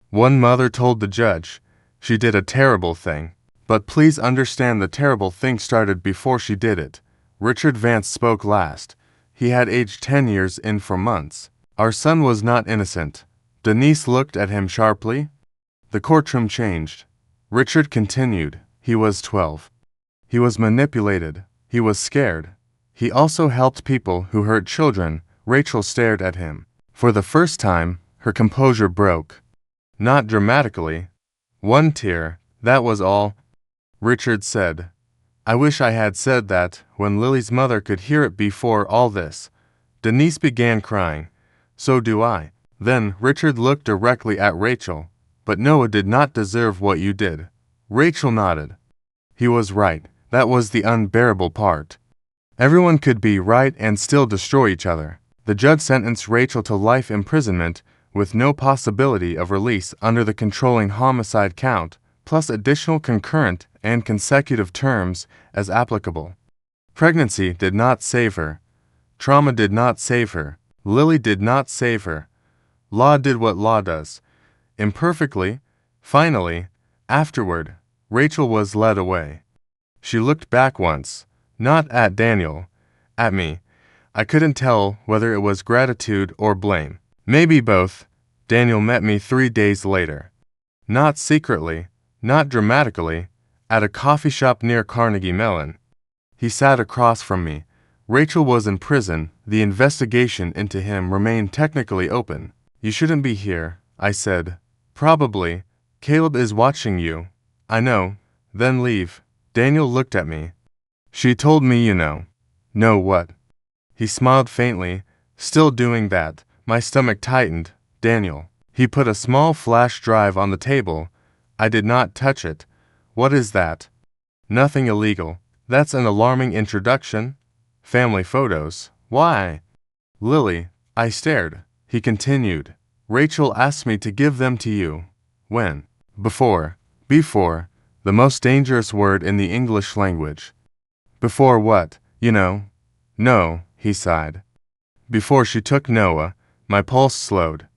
One mother told the judge, she did a terrible thing. But please understand the terrible thing started before she did it. Richard Vance spoke last. He had aged 10 years in for months. Our son was not innocent. Denise looked at him sharply. The courtroom changed. Richard continued. He was 12. He was manipulated. He was scared. He also helped people who hurt children. Rachel stared at him. For the first time, her composure broke. Not dramatically. One tear, that was all. Richard said, I wish I had said that when Lily's mother could hear it before all this. Denise began crying. So do I. Then Richard looked directly at Rachel. But Noah did not deserve what you did. Rachel nodded. He was right. That was the unbearable part. Everyone could be right and still destroy each other. The judge sentenced Rachel to life imprisonment with no possibility of release under the controlling homicide count, plus additional concurrent and consecutive terms as applicable. Pregnancy did not save her. Trauma did not save her. Lily did not save her. Law did what law does. Imperfectly. Finally, afterward, Rachel was led away. She looked back once, not at Daniel, at me. I couldn't tell whether it was gratitude or blame. Maybe both. Daniel met me 3 days later. Not secretly, not dramatically, at a coffee shop near Carnegie Mellon. He sat across from me. Rachel was in prison. The investigation into him remained technically open. You shouldn't be here, I said. Probably. Caleb is watching you. I know. Then leave. Daniel looked at me. She told me you know. Know what? He smiled faintly. Still doing that. My stomach tightened. Daniel. He put a small flash drive on the table. I did not touch it. What is that? Nothing illegal. That's an alarming introduction. Family photos. Why? Lily. I stared. He continued. Rachel asked me to give them to you. When? Before. Before. The most dangerous word in the English language. Before what? You know? No, he sighed. Before she took Noah, my pulse slowed.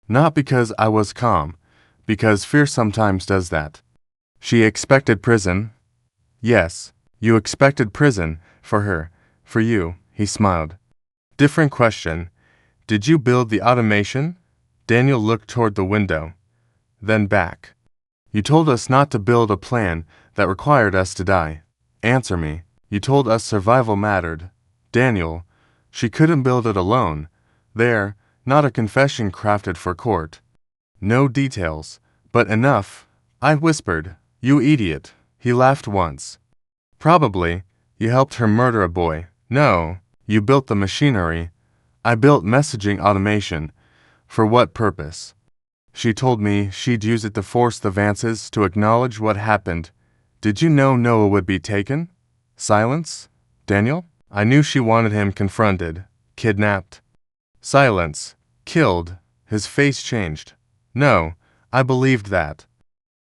Not because I was calm, because fear sometimes does that. She expected prison. Yes, you expected prison, for her, for you, he smiled. Different question. Did you build the automation? Daniel looked toward the window, then back. You told us not to build a plan that required us to die. Answer me. You told us survival mattered. Daniel, she couldn't build it alone. There, not a confession crafted for court. No details, but enough. I whispered, "You idiot." He laughed once. "Probably, you helped her murder a boy." "No, you built the machinery." "I built messaging automation." "For what purpose?" "She told me she'd use it to force the Vances to acknowledge what happened." "Did you know Noah would be taken?" Silence. "Daniel?" "I knew she wanted him confronted, kidnapped." Silence. "Killed." His face changed. "No, I believed that."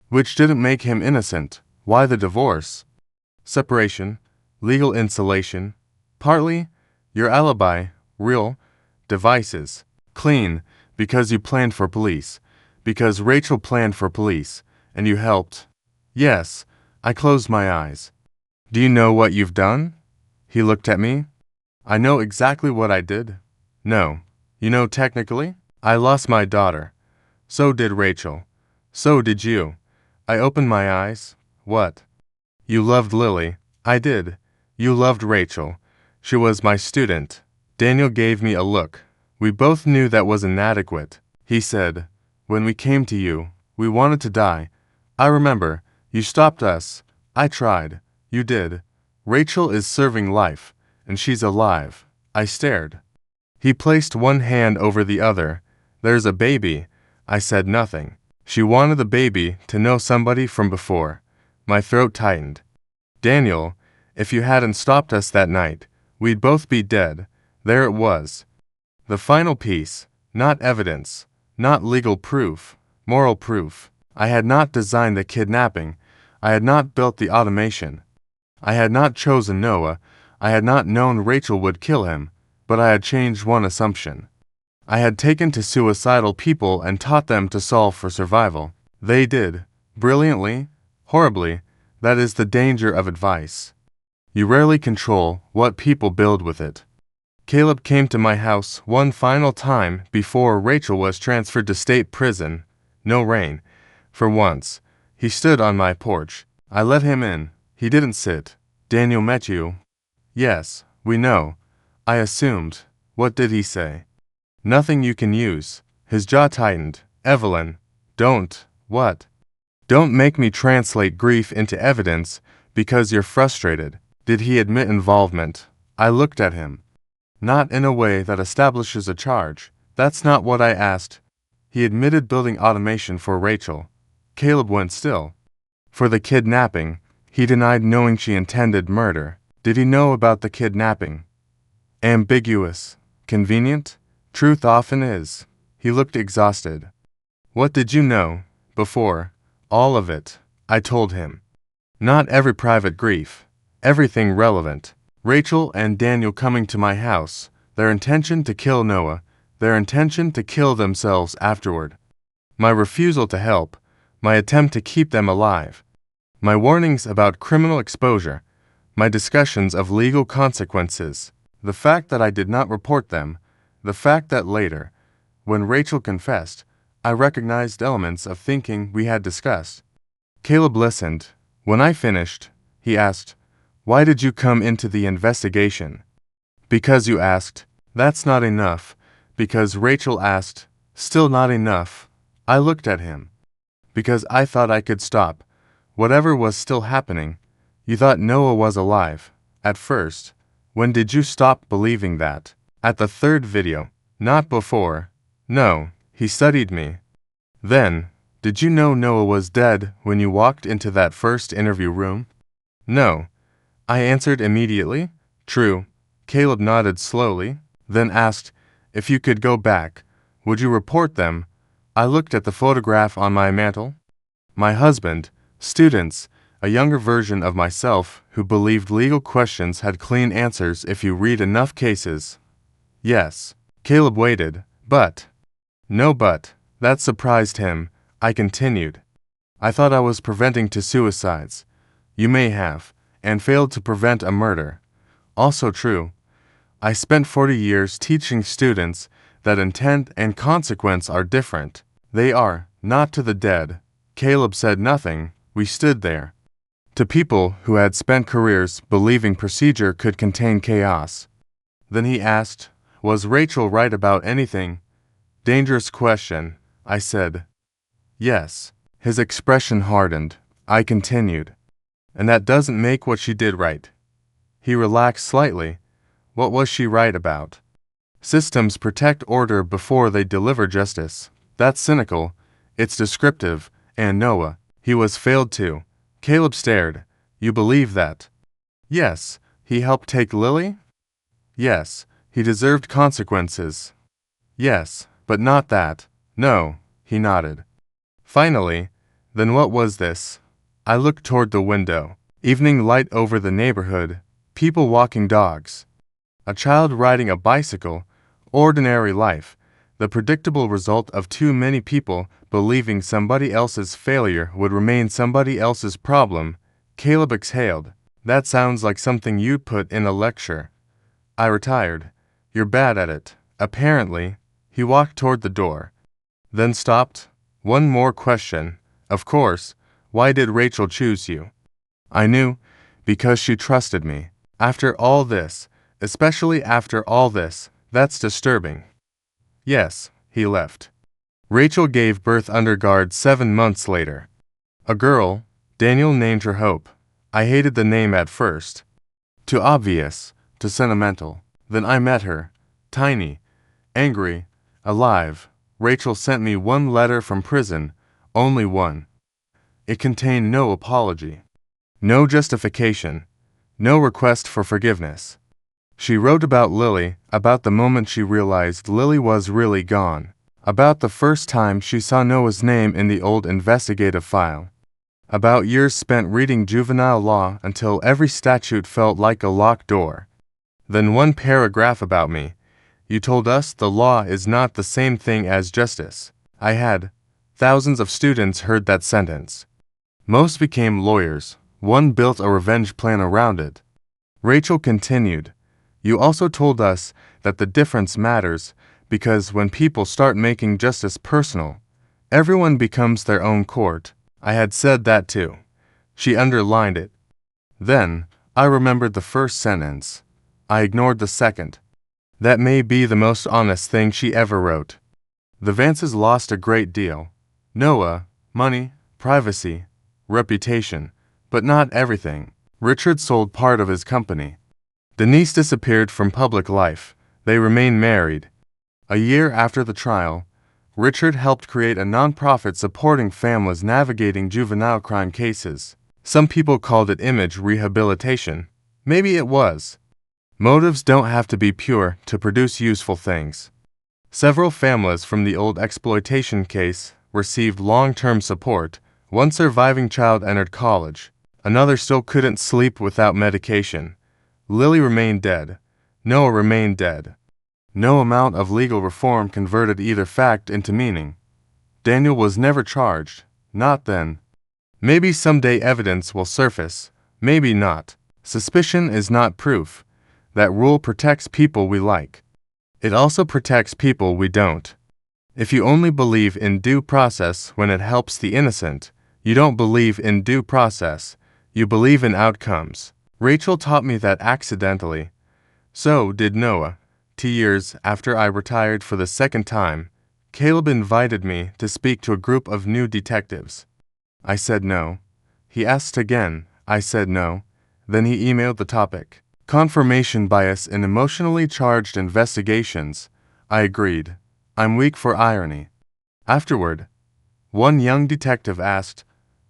"Which didn't make him innocent. Why the divorce?" "Separation. Legal insulation. Partly. Your alibi. Real. Devices. Clean. Because you planned for police. Because Rachel planned for police. And you helped." "Yes." I closed my eyes. "Do you know what you've done?" He looked at me. "I know exactly what I did." "No. You know technically?" "I lost my daughter. So did Rachel. So did you." I opened my eyes. "What?" "You loved Lily." "I did." "You loved Rachel. She was my student." Daniel gave me a look. "We both knew that was inadequate." He said, "When we came to you, we wanted to die. I remember. You stopped us. I tried. You did. Rachel is serving life, and she's alive." I stared. He placed one hand over the other. "There's a baby." I said nothing. "She wanted the baby to know somebody from before." My throat tightened. "Daniel, if you hadn't stopped us that night, we'd both be dead." There it was. The final piece. Not evidence. Not legal proof. Moral proof. I had not designed the kidnapping. I had not built the automation. I had not chosen Noah. I had not known Rachel would kill him. But I had changed one assumption. I had taken to suicidal people and taught them to solve for survival. They did. Brilliantly. Horribly. That is the danger of advice. You rarely control what people build with it. Caleb came to my house one final time before Rachel was transferred to state prison. No rain. For once. He stood on my porch. I let him in. He didn't sit. "Daniel met you." "Yes, we know." I assumed. "What did he say?" "Nothing you can use." His jaw tightened. "Evelyn, don't." "What?" "Don't make me translate grief into evidence because you're frustrated." "Did he admit involvement?" I looked at him. "Not in a way that establishes a charge." "That's not what I asked." "He admitted building automation for Rachel." Caleb went still. "For the kidnapping." "He denied knowing she intended murder." "Did he know about the kidnapping?" Ambiguous. Convenient? Truth often is. He looked exhausted. "What did you know before?" "All of it," I told him. "Not every private grief. Everything relevant. Rachel and Daniel coming to my house, their intention to kill Noah, their intention to kill themselves afterward. My refusal to help, my attempt to keep them alive. My warnings about criminal exposure, my discussions of legal consequences. The fact that I did not report them, the fact that later, when Rachel confessed, I recognized elements of thinking we had discussed." Caleb listened. When I finished, he asked, "Why did you come into the investigation?" "Because you asked." "That's not enough." "Because Rachel asked." "Still not enough." I looked at him. "Because I thought I could stop whatever was still happening." "You thought Noah was alive at first. When did you stop believing that?" "At the third video. Not before." "No." He studied me. "Then, did you know Noah was dead when you walked into that first interview room?" "No." I answered immediately. "True." Caleb nodded slowly, then asked, "If you could go back, would you report them?" I looked at the photograph on my mantle. My husband, students, a younger version of myself who believed legal questions had clean answers if you read enough cases. "Yes." Caleb waited. "But." "No but." That surprised him. I continued. "I thought I was preventing two suicides. You may have, and failed to prevent a murder." Also true. I spent 40 years teaching students that intent and consequence are different. They are, not to the dead. Caleb said nothing. We stood there. To people who had spent careers believing procedure could contain chaos. Then he asked, Was Rachel right about anything? Dangerous question, I said. Yes. His expression hardened. I continued. And that doesn't make what she did right. He relaxed slightly. What was she right about? Systems protect order before they deliver justice. That's cynical. It's descriptive. And Noah, he was failed too. Caleb stared. You believe that? Yes. He helped take Lily? Yes. He deserved consequences. Yes, but not that. No, he nodded. Finally, then what was this? I looked toward the window. Evening light over the neighborhood. People walking dogs. A child riding a bicycle. Ordinary life. The predictable result of too many people believing somebody else's failure would remain somebody else's problem. Caleb exhaled. That sounds like something you'd put in a lecture. I retired. You're bad at it. Apparently. He walked toward the door. Then stopped. One more question. Of course. Why did Rachel choose you? I knew. Because she trusted me. After all this, especially after all this, that's disturbing. Yes, he left. Rachel gave birth under guard 7 months later. A girl. Daniel named her Hope. I hated the name at first. Too obvious, too sentimental. Then I met her. Tiny. Angry. Alive. Rachel sent me one letter from prison. Only one. It contained no apology. No justification. No request for forgiveness. She wrote about Lily, about the moment she realized Lily was really gone, about the first time she saw Noah's name in the old investigative file, about years spent reading juvenile law until every statute felt like a locked door. Then one paragraph about me. You told us the law is not the same thing as justice. I had. Thousands of students heard that sentence. Most became lawyers. One built a revenge plan around it. Rachel continued. You also told us that the difference matters because when people start making justice personal, everyone becomes their own court. I had said that too. She underlined it. Then, I remembered the first sentence. I ignored the second. That may be the most honest thing she ever wrote. The Vances lost a great deal. Noah, money, privacy, reputation, but not everything. Richard sold part of his company. Denise disappeared from public life. They remain married. A year after the trial, Richard helped create a nonprofit supporting families navigating juvenile crime cases. Some people called it image rehabilitation. Maybe it was. Motives don't have to be pure to produce useful things. Several families from the old exploitation case received long-term support. One surviving child entered college. Another still couldn't sleep without medication. Lily remained dead. Noah remained dead. No amount of legal reform converted either fact into meaning. Daniel was never charged. Not then. Maybe someday evidence will surface. Maybe not. Suspicion is not proof. That rule protects people we like. It also protects people we don't. If you only believe in due process when it helps the innocent, you don't believe in due process. You believe in outcomes. Rachel taught me that accidentally. So did Noah. 2 years after I retired for the second time, Caleb invited me to speak to a group of new detectives. I said no. He asked again. I said no. Then he emailed the topic. Confirmation bias in emotionally charged investigations. I agreed. I'm weak for irony. Afterward, one young detective asked,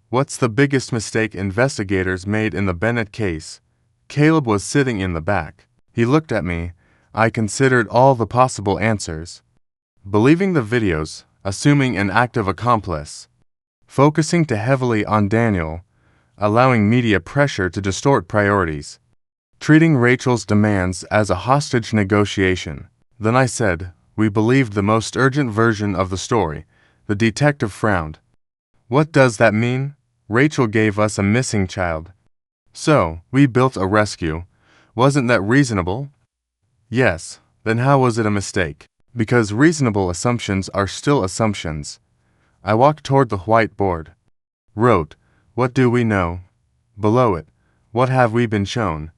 "What's the biggest mistake investigators made in the Bennett case?" Caleb was sitting in the back. He looked at me. I considered all the possible answers. Believing the videos, assuming an active accomplice. Focusing too heavily on Daniel. Allowing media pressure to distort priorities. Treating Rachel's demands as a hostage negotiation. Then I said, we believed the most urgent version of the story. The detective frowned. What does that mean? Rachel gave us a missing child. So, we built a rescue. Wasn't that reasonable? Yes. Then how was it a mistake? Because reasonable assumptions are still assumptions. I walked toward the whiteboard. Wrote, what do we know? Below it, what have we been shown?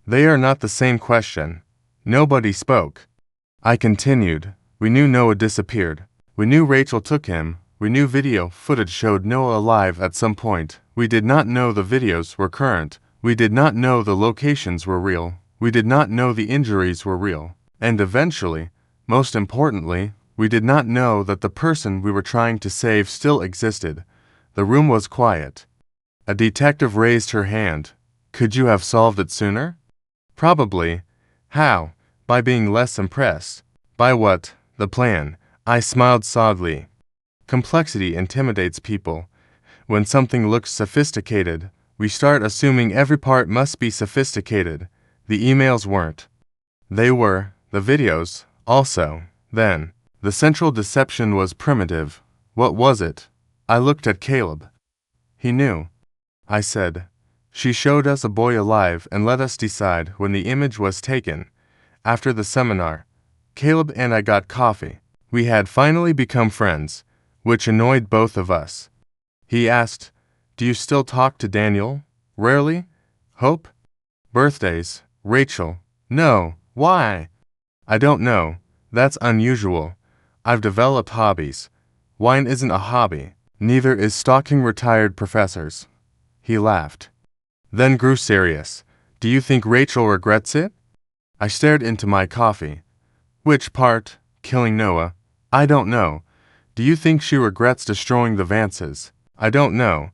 They are not the same question. Nobody spoke. I continued. We knew Noah disappeared. We knew Rachel took him. We knew video footage showed Noah alive at some point. We did not know the videos were current. We did not know the locations were real. We did not know the injuries were real. And eventually, most importantly, we did not know that the person we were trying to save still existed. The room was quiet. A detective raised her hand. Could you have solved it sooner? Probably. How? By being less impressed. By what? The plan. I smiled sadly. Complexity intimidates people. When something looks sophisticated, we start assuming every part must be sophisticated. The emails weren't. They were. The videos, also. Then, the central deception was primitive. What was it? I looked at Caleb. He knew. I said, she showed us a boy alive and let us decide when the image was taken. After the seminar, Caleb and I got coffee. We had finally become friends, which annoyed both of us. He asked, do you still talk to Daniel? Rarely? Hope? Birthdays? Rachel? No. Why? I don't know. That's unusual. I've developed hobbies. Wine isn't a hobby. Neither is stalking retired professors. He laughed. Then grew serious. Do you think Rachel regrets it? I stared into my coffee. Which part? Killing Noah? I don't know. Do you think she regrets destroying the Vances? I don't know.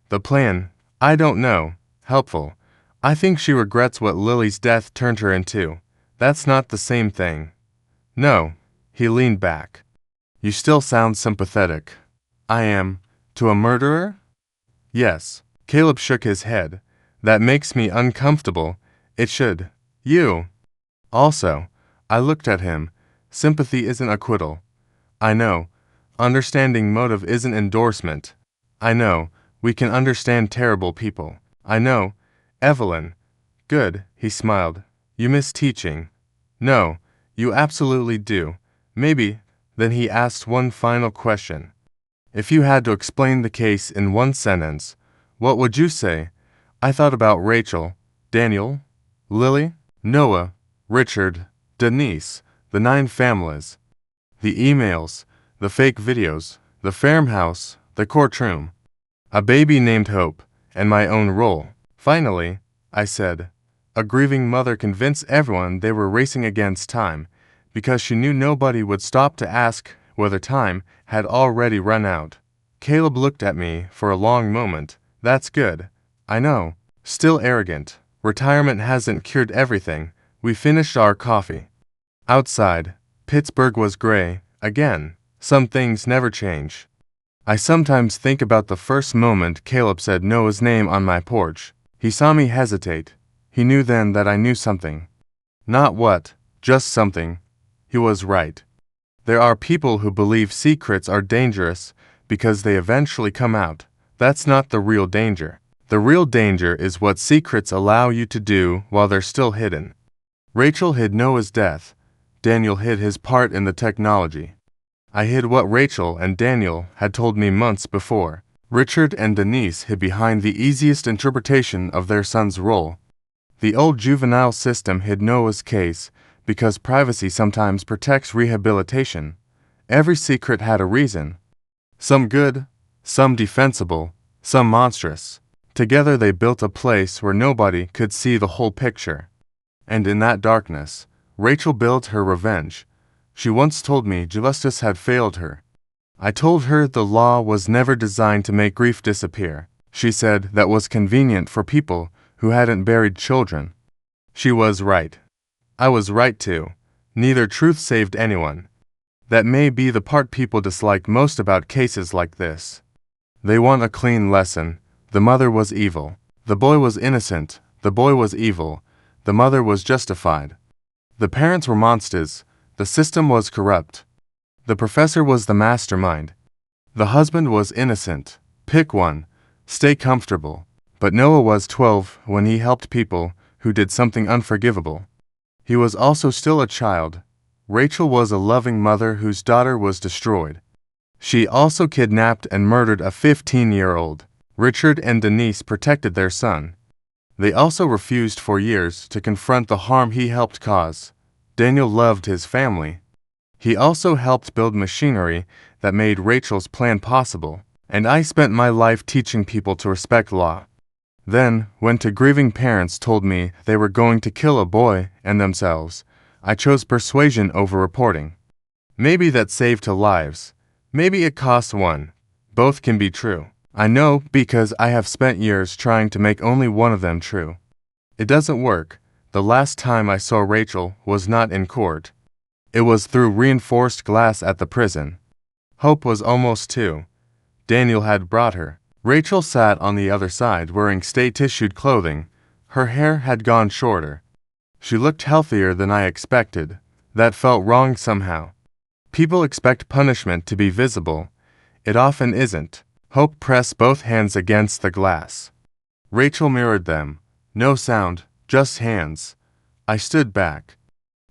The plan? I don't know. Helpful. I think she regrets what Lily's death turned her into. That's not the same thing. No. He leaned back. You still sound sympathetic. I am. To a murderer? Yes. Caleb shook his head. That makes me uncomfortable. It should. You. Also. I looked at him. Sympathy isn't acquittal. I know. Understanding motive isn't endorsement. I know. We can understand terrible people. I know. Evelyn. Good, he smiled. You miss teaching. No, you absolutely do. Maybe. Then he asked one final question. If you had to explain the case in one sentence, what would you say? I thought about Rachel, Daniel, Lily, Noah, Richard, Denise, the 9 families, the emails, the fake videos, the farmhouse, the courtroom, a baby named Hope, and my own role. Finally, I said, a grieving mother convinced everyone they were racing against time, because she knew nobody would stop to ask whether time had already run out. Caleb looked at me for a long moment. That's good. I know. Still arrogant. Retirement hasn't cured everything. We finished our coffee. Outside, Pittsburgh was gray, again. Some things never change. I sometimes think about the first moment Caleb said Noah's name on my porch. He saw me hesitate. He knew then that I knew something. Not what, just something. He was right. There are people who believe secrets are dangerous because they eventually come out. That's not the real danger. The real danger is what secrets allow you to do while they're still hidden. Rachel hid Noah's death. Daniel hid his part in the technology. I hid what Rachel and Daniel had told me months before. Richard and Denise hid behind the easiest interpretation of their son's role. The old juvenile system hid Noah's case because privacy sometimes protects rehabilitation. Every secret had a reason. Some good, some defensible, some monstrous. Together they built a place where nobody could see the whole picture. And in that darkness, Rachel built her revenge. She once told me justice had failed her. I told her the law was never designed to make grief disappear. She said that was convenient for people who hadn't buried children. She was right. I was right too. Neither truth saved anyone. That may be the part people dislike most about cases like this. They want a clean lesson. The mother was evil. The boy was innocent. The boy was evil. The mother was justified. The parents were monsters. The system was corrupt. The professor was the mastermind. The husband was innocent. Pick one. Stay comfortable. But Noah was 12 when he helped people who did something unforgivable. He was also still a child. Rachel was a loving mother whose daughter was destroyed. She also kidnapped and murdered a 15-year-old. Richard and Denise protected their son. They also refused for years to confront the harm he helped cause. Daniel loved his family. He also helped build machinery that made Rachel's plan possible, and I spent my life teaching people to respect law. Then, when two grieving parents told me they were going to kill a boy and themselves, I chose persuasion over reporting. Maybe that saved two lives. Maybe it cost one. Both can be true. I know because I have spent years trying to make only one of them true. It doesn't work. The last time I saw Rachel was not in court. It was through reinforced glass at the prison. Hope was almost 2. Daniel had brought her. Rachel sat on the other side wearing stay-tissued clothing. Her hair had gone shorter. She looked healthier than I expected. That felt wrong somehow. People expect punishment to be visible. It often isn't. Hope pressed both hands against the glass. Rachel mirrored them. No sound, just hands. I stood back.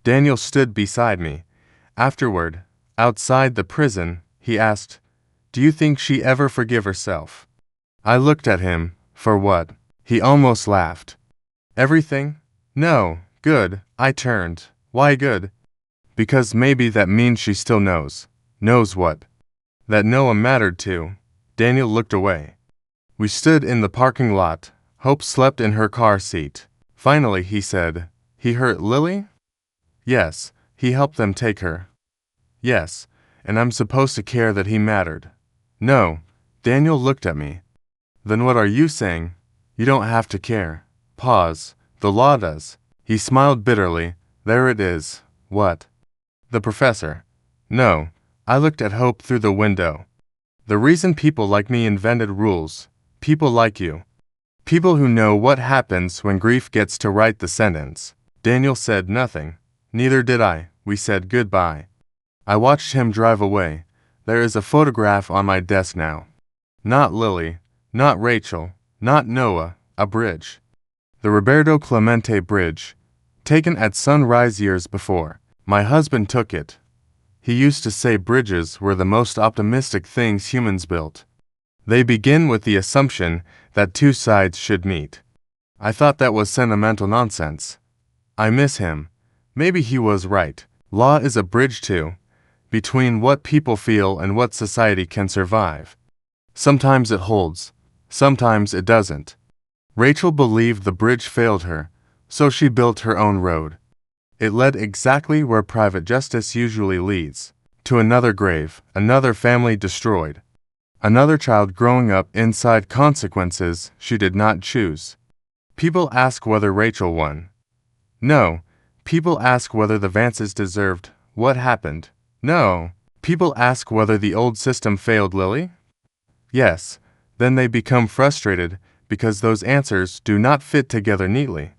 Daniel stood beside me. Afterward, outside the prison, he asked, "Do you think she ever forgive herself?" I looked at him. For what? He almost laughed. Everything? No. Good. I turned. Why good? Because maybe that means she still knows. Knows what? That Noah mattered to. Daniel looked away. We stood in the parking lot. Hope slept in her car seat. Finally, he said, "He hurt Lily?" Yes. He helped them take her. Yes. And I'm supposed to care that he mattered. No. Daniel looked at me. Then what are you saying? You don't have to care. Pause. The law does. He smiled bitterly. There it is. What? The professor. No. I looked at Hope through the window. The reason people like me invented rules. People like you. People who know what happens when grief gets to write the sentence. Daniel said nothing. Neither did I. We said goodbye. I watched him drive away. There is a photograph on my desk now. Not Lily. Not Rachel. Not Noah. A bridge. The Roberto Clemente Bridge. Taken at sunrise years before. My husband took it. He used to say bridges were the most optimistic things humans built. They begin with the assumption that two sides should meet. I thought that was sentimental nonsense. I miss him. Maybe he was right. Law is a bridge too, between what people feel and what society can survive. Sometimes it holds. Sometimes it doesn't. Rachel believed the bridge failed her, so she built her own road. It led exactly where private justice usually leads, to another grave, another family destroyed, another child growing up inside consequences she did not choose. People ask whether Rachel won. No. People ask whether the Vances deserved what happened. No. People ask whether the old system failed Lily. Yes. Then they become frustrated because those answers do not fit together neatly.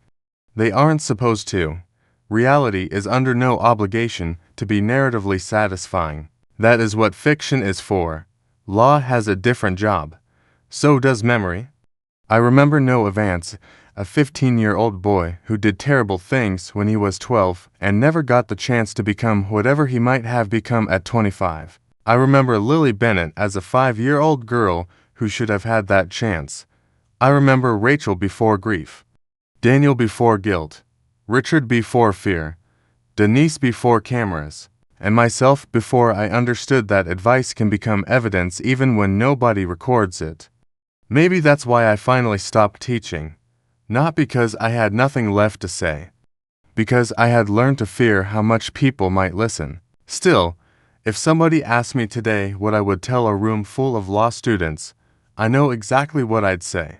They aren't supposed to. Reality is under no obligation to be narratively satisfying. That is what fiction is for. Law has a different job. So does memory. I remember Noah Vance, a 15-year-old boy who did terrible things when he was 12 and never got the chance to become whatever he might have become at 25. I remember Lily Bennett as a 5-year-old girl who should have had that chance. I remember Rachel before grief, Daniel before guilt, Richard before fear, Denise before cameras, and myself before I understood that advice can become evidence even when nobody records it. Maybe that's why I finally stopped teaching. Not because I had nothing left to say. Because I had learned to fear how much people might listen. Still, if somebody asked me today what I would tell a room full of law students, I know exactly what I'd say.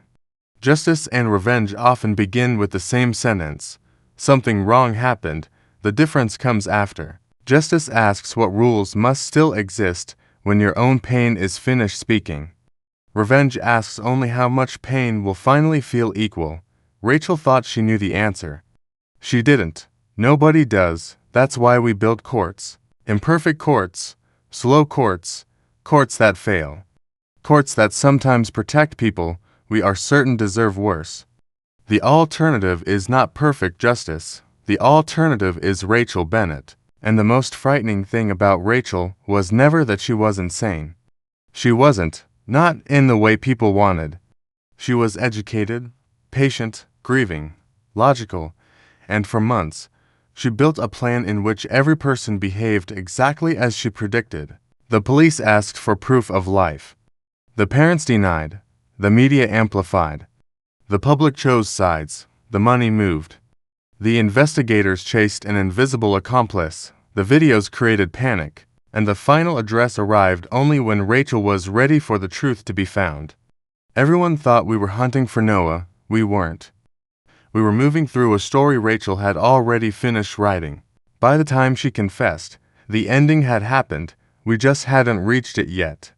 Justice and revenge often begin with the same sentence. Something wrong happened, the difference comes after. Justice asks what rules must still exist when your own pain is finished speaking. Revenge asks only how much pain will finally feel equal. Rachel thought she knew the answer. She didn't. Nobody does. That's why we build courts. Imperfect courts. Slow courts. Courts that fail. Courts that sometimes protect people we are certain deserve worse. The alternative is not perfect justice. The alternative is Rachel Bennett. And the most frightening thing about Rachel was never that she was insane. She wasn't, not in the way people wanted. She was educated, patient, grieving, logical, and for months, She built a plan in which every person behaved exactly as she predicted. The police asked for proof of life. The parents denied. The media amplified. The public chose sides. The money moved. The investigators chased an invisible accomplice. The videos created panic. And the final address arrived only when Rachel was ready for the truth to be found. Everyone thought we were hunting for Noah. We weren't. We were moving through a story Rachel had already finished writing. By the time she confessed, the ending had happened. We just hadn't reached it yet.